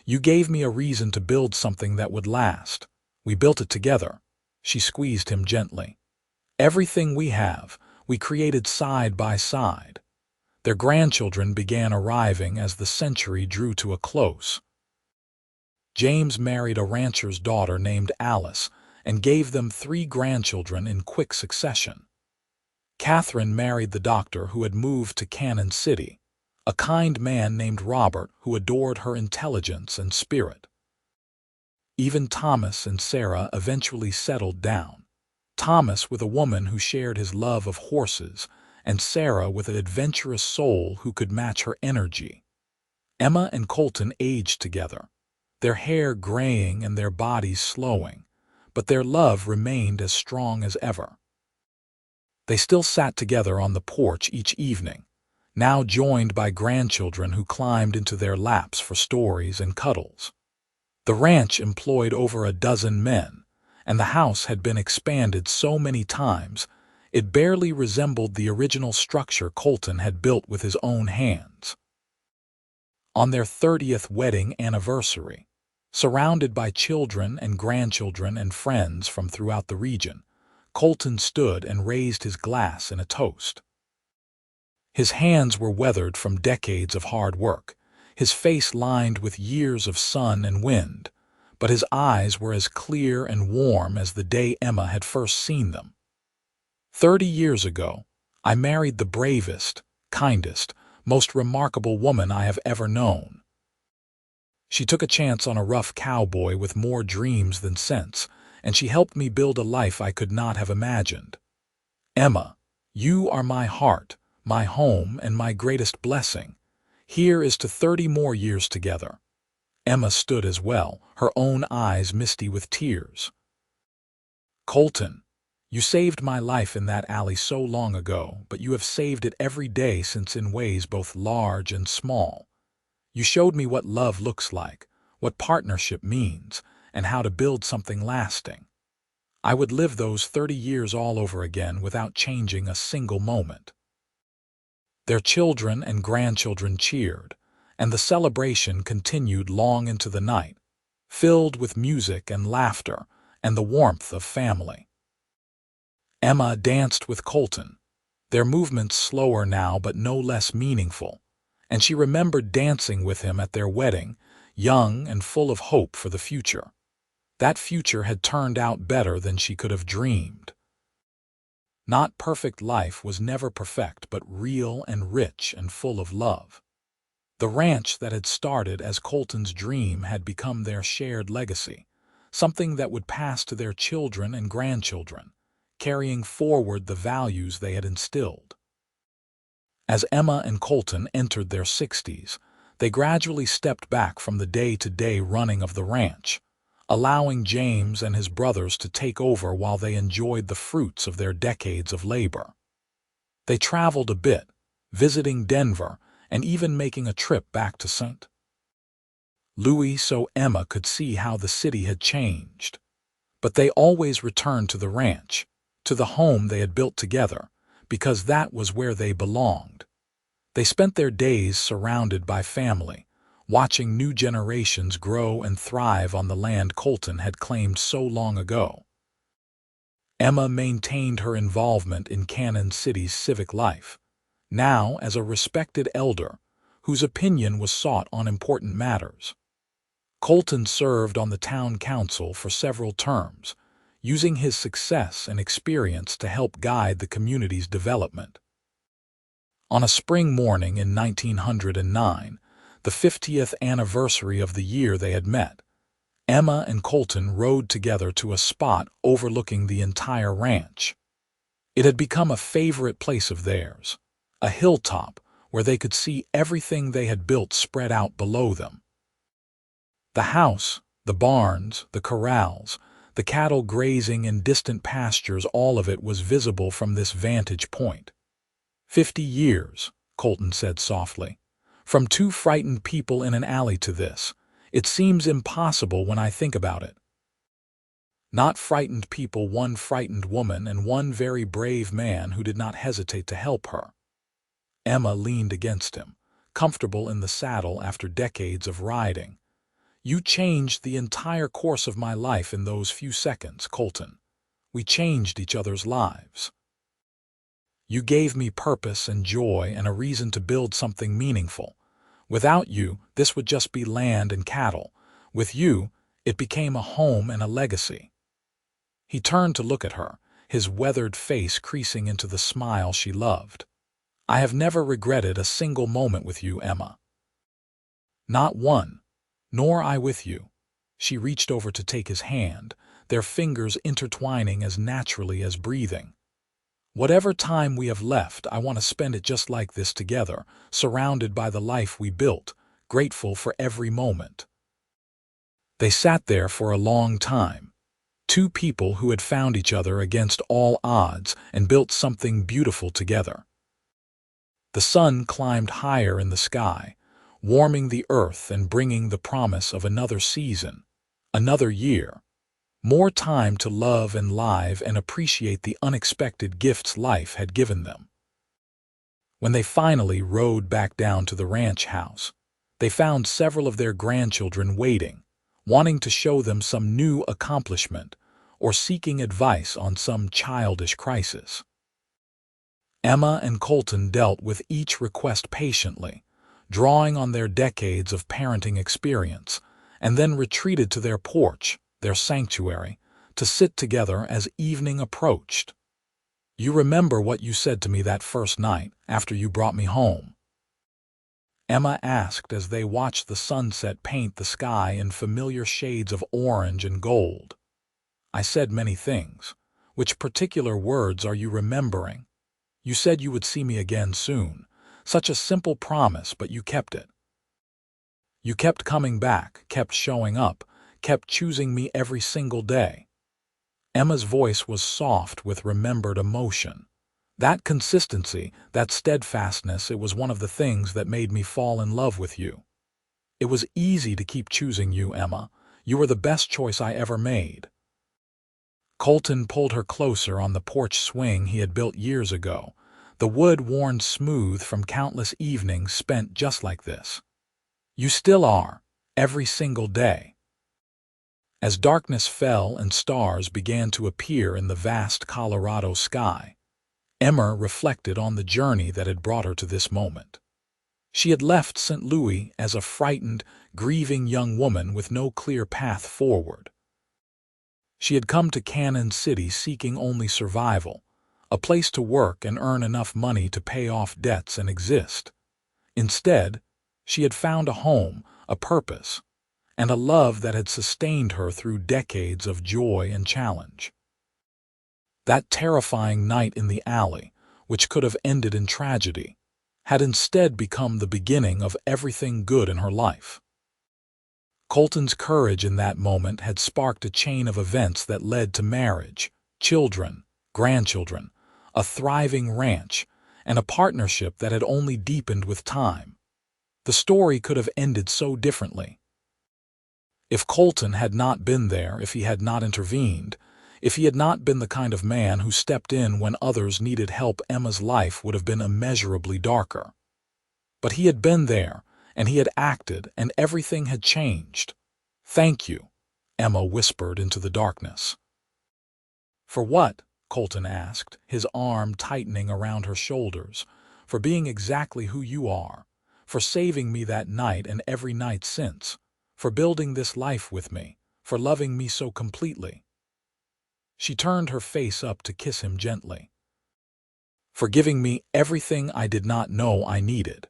You gave me a reason to build something that would last. We built it together." She squeezed him gently. "Everything we have, we created side by side." Their grandchildren began arriving as the century drew to a close. James married a rancher's daughter named Alice and gave them 3 grandchildren in quick succession. Catherine married the doctor who had moved to Canon City, a kind man named Robert who adored her intelligence and spirit. Even Thomas and Sarah eventually settled down, Thomas with a woman who shared his love of horses, and Sarah with an adventurous soul who could match her energy. Emma and Colton aged together, their hair graying and their bodies slowing, but their love remained as strong as ever. They still sat together on the porch each evening, now joined by grandchildren who climbed into their laps for stories and cuddles. The ranch employed over a dozen men, and the house had been expanded so many times it barely resembled the original structure Colton had built with his own hands. On their 30th wedding anniversary, surrounded by children and grandchildren and friends from throughout the region, Colton stood and raised his glass in a toast. His hands were weathered from decades of hard work, his face lined with years of sun and wind, but his eyes were as clear and warm as the day Emma had first seen them. 30 years ago, I married the bravest, kindest, most remarkable woman I have ever known. She took a chance on a rough cowboy with more dreams than sense, and she helped me build a life I could not have imagined. Emma, you are my heart, my home, and my greatest blessing. Here is to 30 more years together." Emma stood as well, her own eyes misty with tears. "Colton, you saved my life in that alley so long ago, but you have saved it every day since in ways both large and small. You showed me what love looks like, what partnership means, and how to build something lasting. I would live those 30 years all over again without changing a single moment." Their children and grandchildren cheered, and the celebration continued long into the night, filled with music and laughter and the warmth of family. Emma danced with Colton, their movements slower now but no less meaningful, and she remembered dancing with him at their wedding, young and full of hope for the future. That future had turned out better than she could have dreamed. Not perfect life was never perfect, but real and rich and full of love. The ranch that had started as Colton's dream had become their shared legacy, something that would pass to their children and grandchildren, carrying forward the values they had instilled. As Emma and Colton entered their 60s, they gradually stepped back from the day-to-day running of the ranch, allowing James and his brothers to take over while they enjoyed the fruits of their decades of labor. They traveled a bit, visiting Denver and even making a trip back to St. Louis so Emma could see how the city had changed. But they always returned to the ranch, to the home they had built together, because that was where they belonged. They spent their days surrounded by family, watching new generations grow and thrive on the land Colton had claimed so long ago. Emma maintained her involvement in Canon City's civic life, now as a respected elder whose opinion was sought on important matters. Colton served on the town council for several terms, using his success and experience to help guide the community's development. On a spring morning in 1909, the 50th anniversary of the year they had met, Emma and Colton rode together to a spot overlooking the entire ranch. It had become a favorite place of theirs, a hilltop where they could see everything they had built spread out below them. The house, the barns, the corrals, the cattle grazing in distant pastures, all of it was visible from this vantage point. 50 years, Colton said softly. From two frightened people in an alley to this. It seems impossible when I think about it. Not frightened people, one frightened woman and one very brave man who did not hesitate to help her. Emma leaned against him, comfortable in the saddle after decades of riding. You changed the entire course of my life in those few seconds, Colton. We changed each other's lives. You gave me purpose and joy and a reason to build something meaningful. Without you, this would just be land and cattle. With you, it became a home and a legacy. He turned to look at her, his weathered face creasing into the smile she loved. I have never regretted a single moment with you, Emma. Not one, nor I with you. She reached over to take his hand, their fingers intertwining as naturally as breathing. Whatever time we have left, I want to spend it just like this together, surrounded by the life we built, grateful for every moment. They sat there for a long time, two people who had found each other against all odds and built something beautiful together. The sun climbed higher in the sky, warming the earth and bringing the promise of another season, another year. More time to love and live and appreciate the unexpected gifts life had given them. When they finally rode back down to the ranch house, they found several of their grandchildren waiting, wanting to show them some new accomplishment or seeking advice on some childish crisis. Emma and Colton dealt with each request patiently, drawing on their decades of parenting experience, and then retreated to their porch, their sanctuary, to sit together as evening approached. You remember what you said to me that first night after you brought me home? Emma asked as they watched the sunset paint the sky in familiar shades of orange and gold. I said many things. Which particular words are you remembering? You said you would see me again soon. Such a simple promise, but you kept it. You kept coming back, kept showing up, kept choosing me every single day." Emma's voice was soft with remembered emotion. "That consistency, that steadfastness, it was one of the things that made me fall in love with you. It was easy to keep choosing you, Emma. You were the best choice I ever made." Colton pulled her closer on the porch swing he had built years ago, the wood worn smooth from countless evenings spent just like this. "You still are, every single day." As darkness fell and stars began to appear in the vast Colorado sky, Emma reflected on the journey that had brought her to this moment. She had left St. Louis as a frightened, grieving young woman with no clear path forward. She had come to Canon City seeking only survival, a place to work and earn enough money to pay off debts and exist. Instead, she had found a home, a purpose, and a love that had sustained her through decades of joy and challenge. That terrifying night in the alley, which could have ended in tragedy, had instead become the beginning of everything good in her life. Colton's courage in that moment had sparked a chain of events that led to marriage, children, grandchildren, a thriving ranch, and a partnership that had only deepened with time. The story could have ended so differently. If Colton had not been there, if he had not intervened, if he had not been the kind of man who stepped in when others needed help, Emma's life would have been immeasurably darker. But he had been there, and he had acted, and everything had changed. "Thank you," Emma whispered into the darkness. "For what?" Colton asked, his arm tightening around her shoulders. "For being exactly who you are, for saving me that night and every night since, for building this life with me, for loving me so completely." She turned her face up to kiss him gently. "For giving me everything I did not know I needed.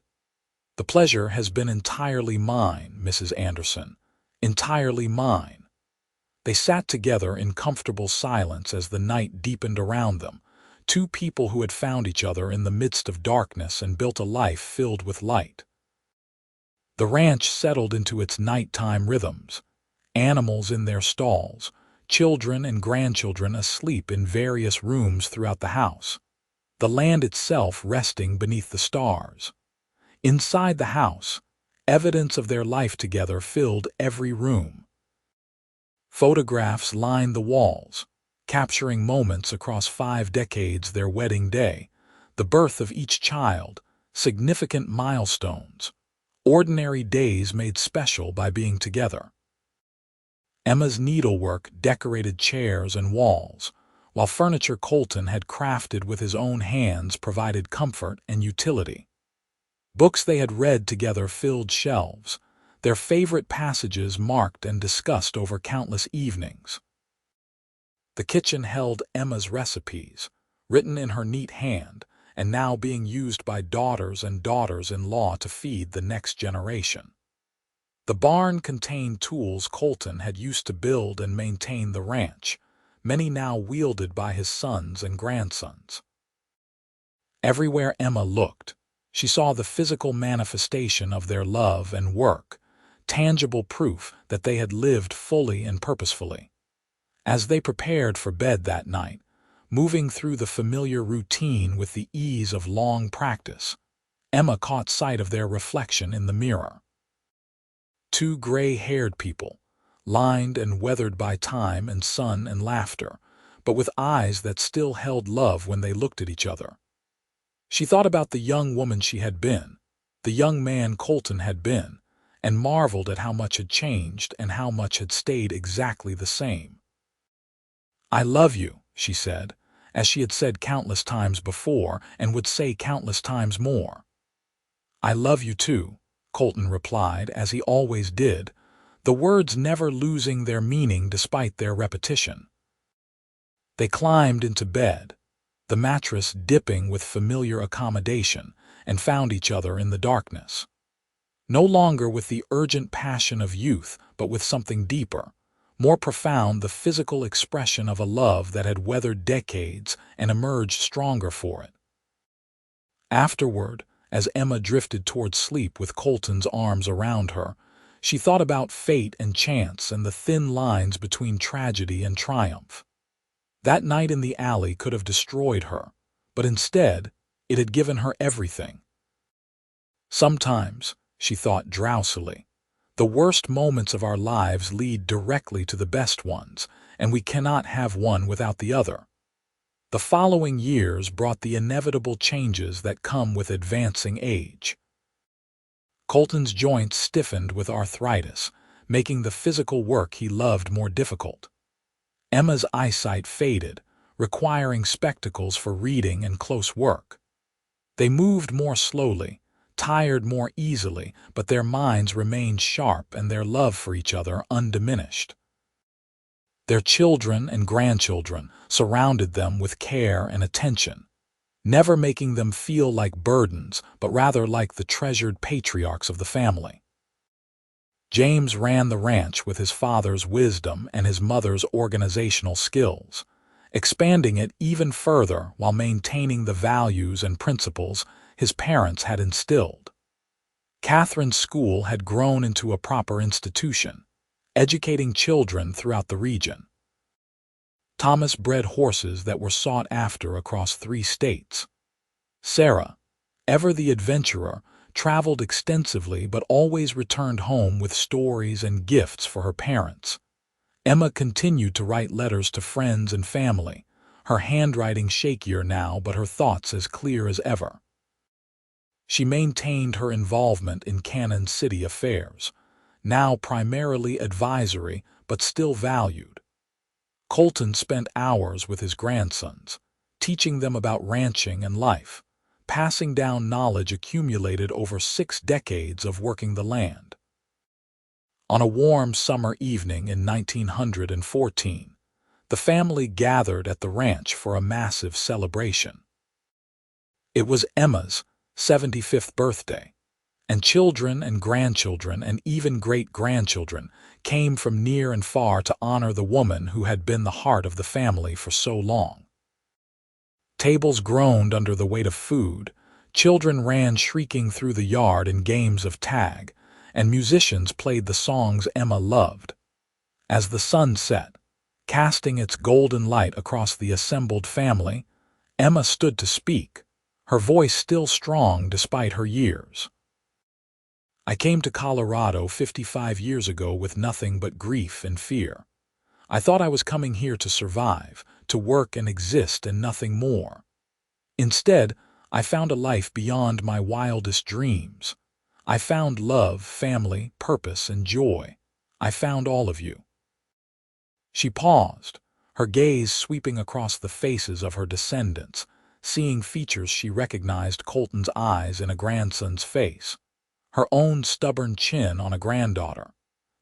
The pleasure has been entirely mine, Mrs. Anderson, entirely mine." They sat together in comfortable silence as the night deepened around them, two people who had found each other in the midst of darkness and built a life filled with light. The ranch settled into its nighttime rhythms, animals in their stalls, children and grandchildren asleep in various rooms throughout the house, the land itself resting beneath the stars. Inside the house, evidence of their life together filled every room. Photographs lined the walls, capturing moments across 5 decades: their wedding day, the birth of each child, significant milestones, ordinary days made special by being together. Emma's needlework decorated chairs and walls, while furniture Colton had crafted with his own hands provided comfort and utility. Books they had read together filled shelves, their favorite passages marked and discussed over countless evenings. The kitchen held Emma's recipes, written in her neat hand, and now being used by daughters and daughters-in-law to feed the next generation. The barn contained tools Colton had used to build and maintain the ranch, many now wielded by his sons and grandsons. Everywhere Emma looked, she saw the physical manifestation of their love and work, tangible proof that they had lived fully and purposefully. As they prepared for bed that night, moving through the familiar routine with the ease of long practice, Emma caught sight of their reflection in the mirror. Two gray-haired people, lined and weathered by time and sun and laughter, but with eyes that still held love when they looked at each other. She thought about the young woman she had been, the young man Colton had been, and marveled at how much had changed and how much had stayed exactly the same. "I love you," she said, as she had said countless times before and would say countless times more. "I love you too," Colton replied, as he always did, the words never losing their meaning despite their repetition. They climbed into bed, the mattress dipping with familiar accommodation, and found each other in the darkness. No longer with the urgent passion of youth, but with something deeper, more profound the physical expression of a love that had weathered decades and emerged stronger for it. Afterward, as Emma drifted toward sleep with Colton's arms around her, she thought about fate and chance and the thin lines between tragedy and triumph. That night in the alley could have destroyed her, but instead, it had given her everything. Sometimes, she thought drowsily, the worst moments of our lives lead directly to the best ones, and we cannot have one without the other. The following years brought the inevitable changes that come with advancing age. Colton's joints stiffened with arthritis, making the physical work he loved more difficult. Emma's eyesight faded, requiring spectacles for reading and close work. They moved more slowly, tired more easily, but their minds remained sharp and their love for each other undiminished. Their children and grandchildren surrounded them with care and attention, never making them feel like burdens, but rather like the treasured patriarchs of the family. James ran the ranch with his father's wisdom and his mother's organizational skills, expanding it even further while maintaining the values and principles his parents had instilled. Catherine's school had grown into a proper institution, educating children throughout the region. Thomas bred horses that were sought after across 3 states. Sarah, ever the adventurer, traveled extensively but always returned home with stories and gifts for her parents. Emma continued to write letters to friends and family, her handwriting shakier now but her thoughts as clear as ever. She maintained her involvement in Canon City affairs, now primarily advisory but still valued. Colton spent hours with his grandsons, teaching them about ranching and life, passing down knowledge accumulated over 6 decades of working the land. On a warm summer evening in 1914, the family gathered at the ranch for a massive celebration. It was Emma's 75th birthday, and children and grandchildren and even great-grandchildren came from near and far to honor the woman who had been the heart of the family for so long. Tables groaned under the weight of food, children ran shrieking through the yard in games of tag, and musicians played the songs Emma loved. As the sun set, casting its golden light across the assembled family, Emma stood to speak, her voice still strong despite her years. I came to Colorado 55 years ago with nothing but grief and fear. I thought I was coming here to survive, to work and exist and nothing more. Instead, I found a life beyond my wildest dreams. I found love, family, purpose, and joy. I found all of you. She paused, her gaze sweeping across the faces of her descendants, seeing features she recognized Colton's eyes in a grandson's face, her own stubborn chin on a granddaughter,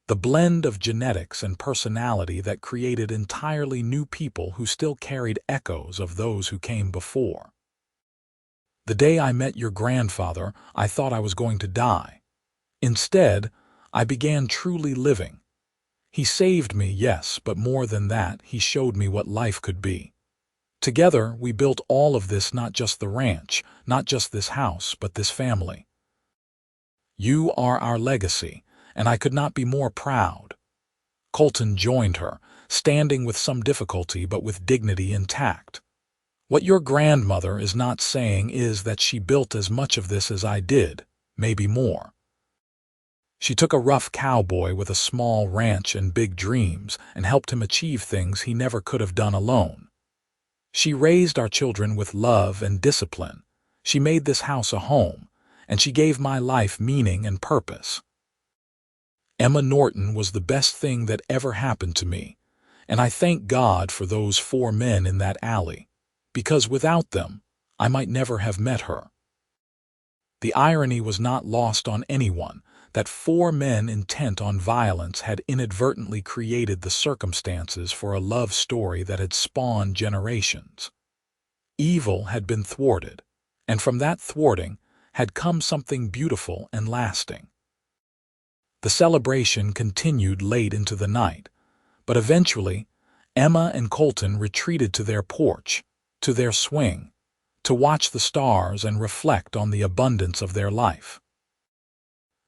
the blend of genetics and personality that created entirely new people who still carried echoes of those who came before. The day I met your grandfather, I thought I was going to die. Instead, I began truly living. He saved me, yes, but more than that, he showed me what life could be. Together, we built all of this, not just the ranch, not just this house, but this family. You are our legacy, and I could not be more proud. Colton joined her, standing with some difficulty but with dignity intact. What your grandmother is not saying is that she built as much of this as I did, maybe more. She took a rough cowboy with a small ranch and big dreams and helped him achieve things he never could have done alone. She raised our children with love and discipline. She made this house a home, and she gave my life meaning and purpose. Emma Norton was the best thing that ever happened to me, and I thank God for those 4 men in that alley, because without them, I might never have met her. The irony was not lost on anyone that 4 men intent on violence had inadvertently created the circumstances for a love story that had spawned generations. Evil had been thwarted, and from that thwarting had come something beautiful and lasting. The celebration continued late into the night, But eventually, Emma and Colton retreated to their porch, to their swing, to watch the stars and reflect on the abundance of their life.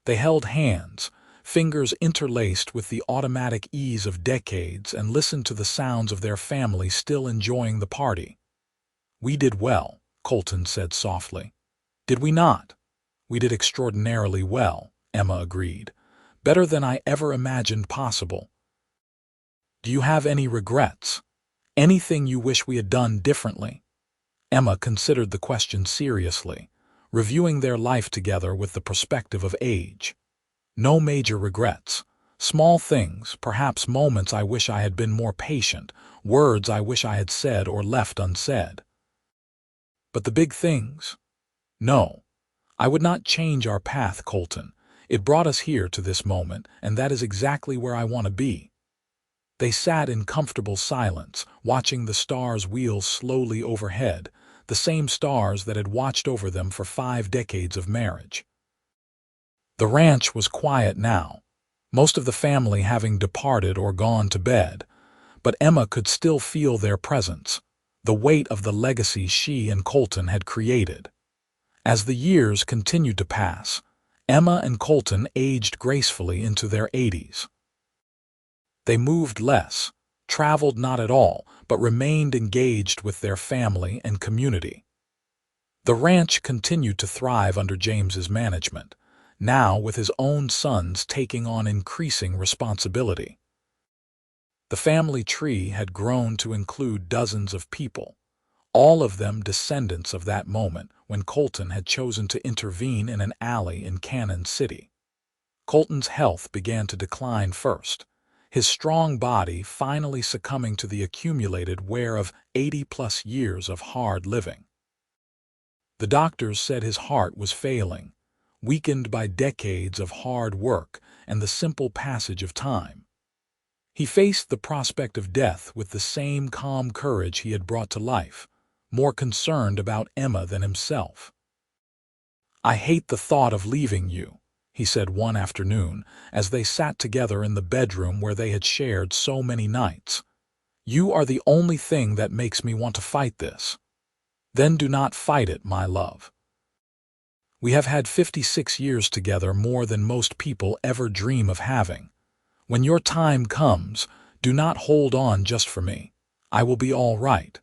They held hands, fingers interlaced with the automatic ease of decades, and listened to the sounds of their family still enjoying the party. "We did well," Colton said softly. "Did we not?" "We did extraordinarily well," Emma agreed. "Better than I ever imagined possible." "Do you have any regrets? Anything you wish we had done differently?" Emma considered the question seriously, reviewing their life together with the perspective of age. "No major regrets. Small things, perhaps moments I wish I had been more patient, words I wish I had said or left unsaid. But the big things? No. I would not change our path, Colton. It brought us here to this moment, and that is exactly where I want to be." They sat in comfortable silence, watching the stars wheel slowly overhead, the same stars that had watched over them for 5 decades of marriage. The ranch was quiet now, most of the family having departed or gone to bed, but Emma could still feel their presence, the weight of the legacy she and Colton had created. As the years continued to pass, Emma and Colton aged gracefully into their 80s. They moved less, traveled not at all, but remained engaged with their family and community. The ranch continued to thrive under James's management, now with his own sons taking on increasing responsibility. The family tree had grown to include dozens of people, all of them descendants of that moment when Colton had chosen to intervene in an alley in Canon City. Colton's health began to decline first, his strong body finally succumbing to the accumulated wear of 80-plus years of hard living. The doctors said his heart was failing, weakened by decades of hard work and the simple passage of time. He faced the prospect of death with the same calm courage he had brought to life, more concerned about Emma than himself. "I hate the thought of leaving you," he said one afternoon as they sat together in the bedroom where they had shared so many nights. "You are the only thing that makes me want to fight this." "Then do not fight it, my love. We have had 56 years together, more than most people ever dream of having. When your time comes, do not hold on just for me. I will be all right."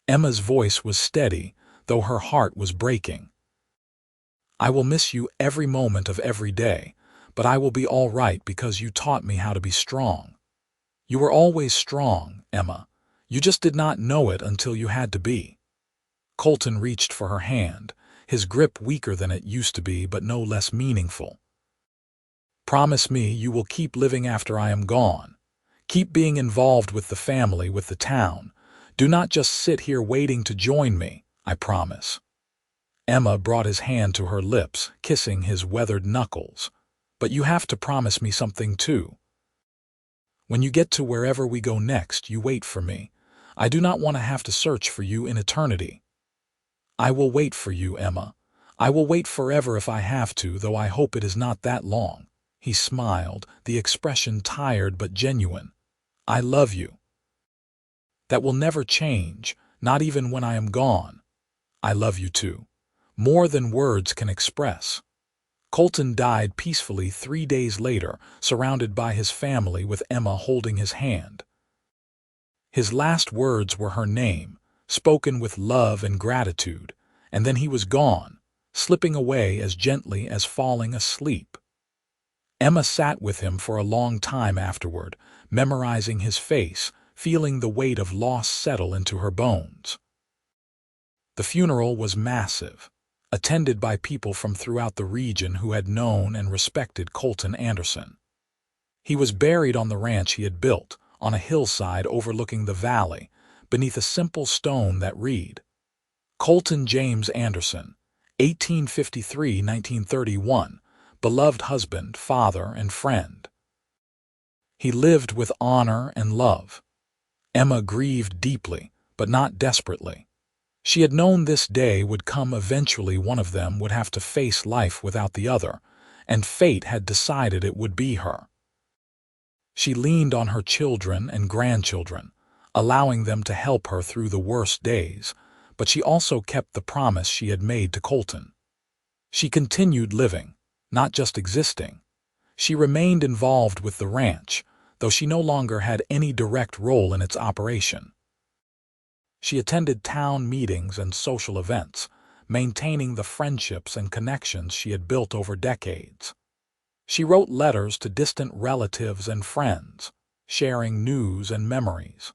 Emma's voice was steady, though her heart was breaking. "I will miss you every moment of every day, but I will be all right because you taught me how to be strong. You were always strong, Emma. You just did not know it until you had to be." Colton reached for her hand, his grip weaker than it used to be but no less meaningful. "Promise me you will keep living after I am gone. Keep being involved with the family, with the town. Do not just sit here waiting to join me, I promise." Emma brought his hand to her lips, kissing his weathered knuckles. "But you have to promise me something too. When you get to wherever we go next, you wait for me. I do not want to have to search for you in eternity." "I will wait for you, Emma. I will wait forever if I have to, though I hope it is not that long." He smiled, the expression tired but genuine. "I love you. That will never change, not even when I am gone. I love you too. More than words can express." Colton died peacefully 3 days later, surrounded by his family with Emma holding his hand. His last words were her name, spoken with love and gratitude, and then he was gone, slipping away as gently as falling asleep. Emma sat with him for a long time afterward, memorizing his face, feeling the weight of loss settle into her bones. The funeral was massive, attended by people from throughout the region who had known and respected Colton Anderson. He was buried on the ranch he had built, on a hillside overlooking the valley, beneath a simple stone that read, "Colton James Anderson, 1853–1931, beloved husband, father, and friend." He lived with honor and love. Emma grieved deeply, but not desperately. She had known this day would come eventually. One of them would have to face life without the other, and fate had decided it would be her. She leaned on her children and grandchildren, allowing them to help her through the worst days, but she also kept the promise she had made to Colton. She continued living, not just existing. She remained involved with the ranch, though she no longer had any direct role in its operation. She attended town meetings and social events, maintaining the friendships and connections she had built over decades. She wrote letters to distant relatives and friends, sharing news and memories.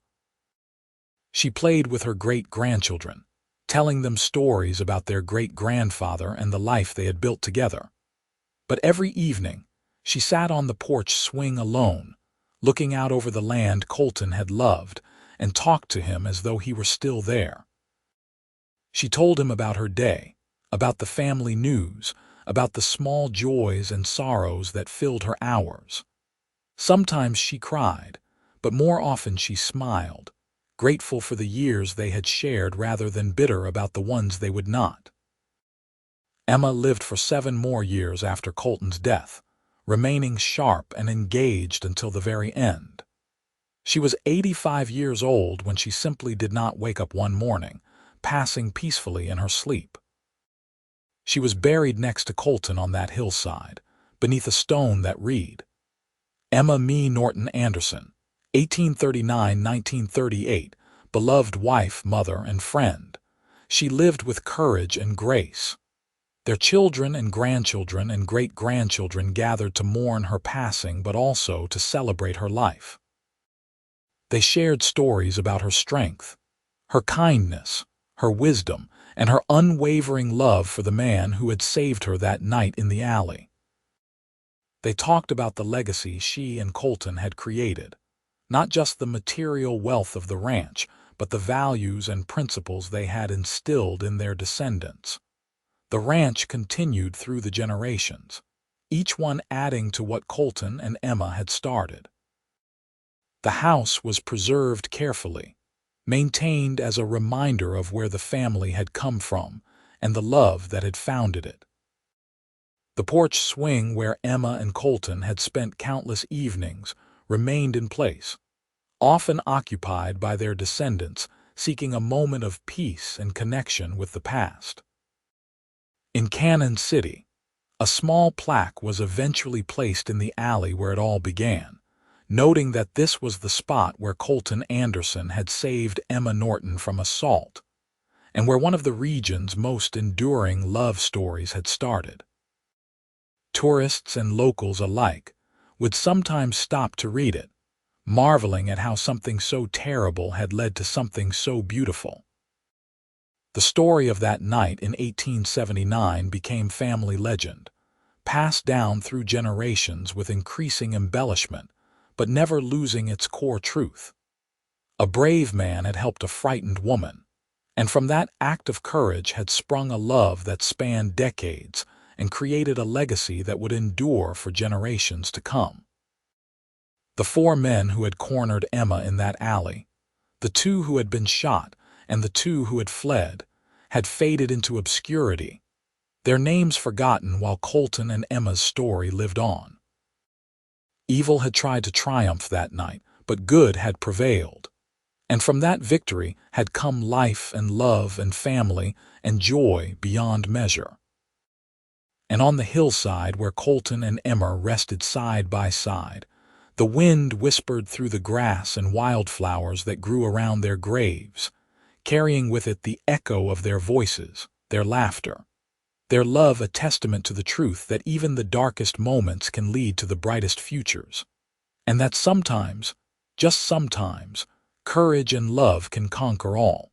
She played with her great-grandchildren, telling them stories about their great-grandfather and the life they had built together. But every evening, she sat on the porch swing alone, looking out over the land Colton had loved, and talked to him as though he were still there. She told him about her day, about the family news, about the small joys and sorrows that filled her hours. Sometimes she cried, but more often she smiled, grateful for the years they had shared rather than bitter about the ones they would not. Emma lived for 7 more years after Colton's death, remaining sharp and engaged until the very end. She was 85 years old when she simply did not wake up one morning, passing peacefully in her sleep. She was buried next to Colton on that hillside, beneath a stone that read, Emma Norton Anderson, 1839–1938, beloved wife, mother, and friend. She lived with courage and grace. Their children and grandchildren and great-grandchildren gathered to mourn her passing but also to celebrate her life. They shared stories about her strength, her kindness, her wisdom, and her unwavering love for the man who had saved her that night in the alley. They talked about the legacy she and Colton had created, not just the material wealth of the ranch, but the values and principles they had instilled in their descendants. The ranch continued through the generations, each one adding to what Colton and Emma had started. The house was preserved carefully, maintained as a reminder of where the family had come from and the love that had founded it. The porch swing where Emma and Colton had spent countless evenings remained in place, often occupied by their descendants seeking a moment of peace and connection with the past. In Canon City, a small plaque was eventually placed in the alley where it all began, noting that this was the spot where Colton Anderson had saved Emma Norton from assault, and where one of the region's most enduring love stories had started. Tourists and locals alike would sometimes stop to read it, marveling at how something so terrible had led to something so beautiful. The story of that night in 1879 became family legend, passed down through generations with increasing embellishment, but never losing its core truth. A brave man had helped a frightened woman, and from that act of courage had sprung a love that spanned decades and created a legacy that would endure for generations to come. The 4 men who had cornered Emma in that alley, the 2 who had been shot, and the 2 who had fled, had faded into obscurity, their names forgotten while Colton and Emma's story lived on. Evil had tried to triumph that night, but good had prevailed. And from that victory had come life and love and family and joy beyond measure. And on the hillside where Colton and Emma rested side by side, the wind whispered through the grass and wildflowers that grew around their graves, carrying with it the echo of their voices, their laughter, their love, a testament to the truth that even the darkest moments can lead to the brightest futures, and that sometimes, just sometimes, courage and love can conquer all.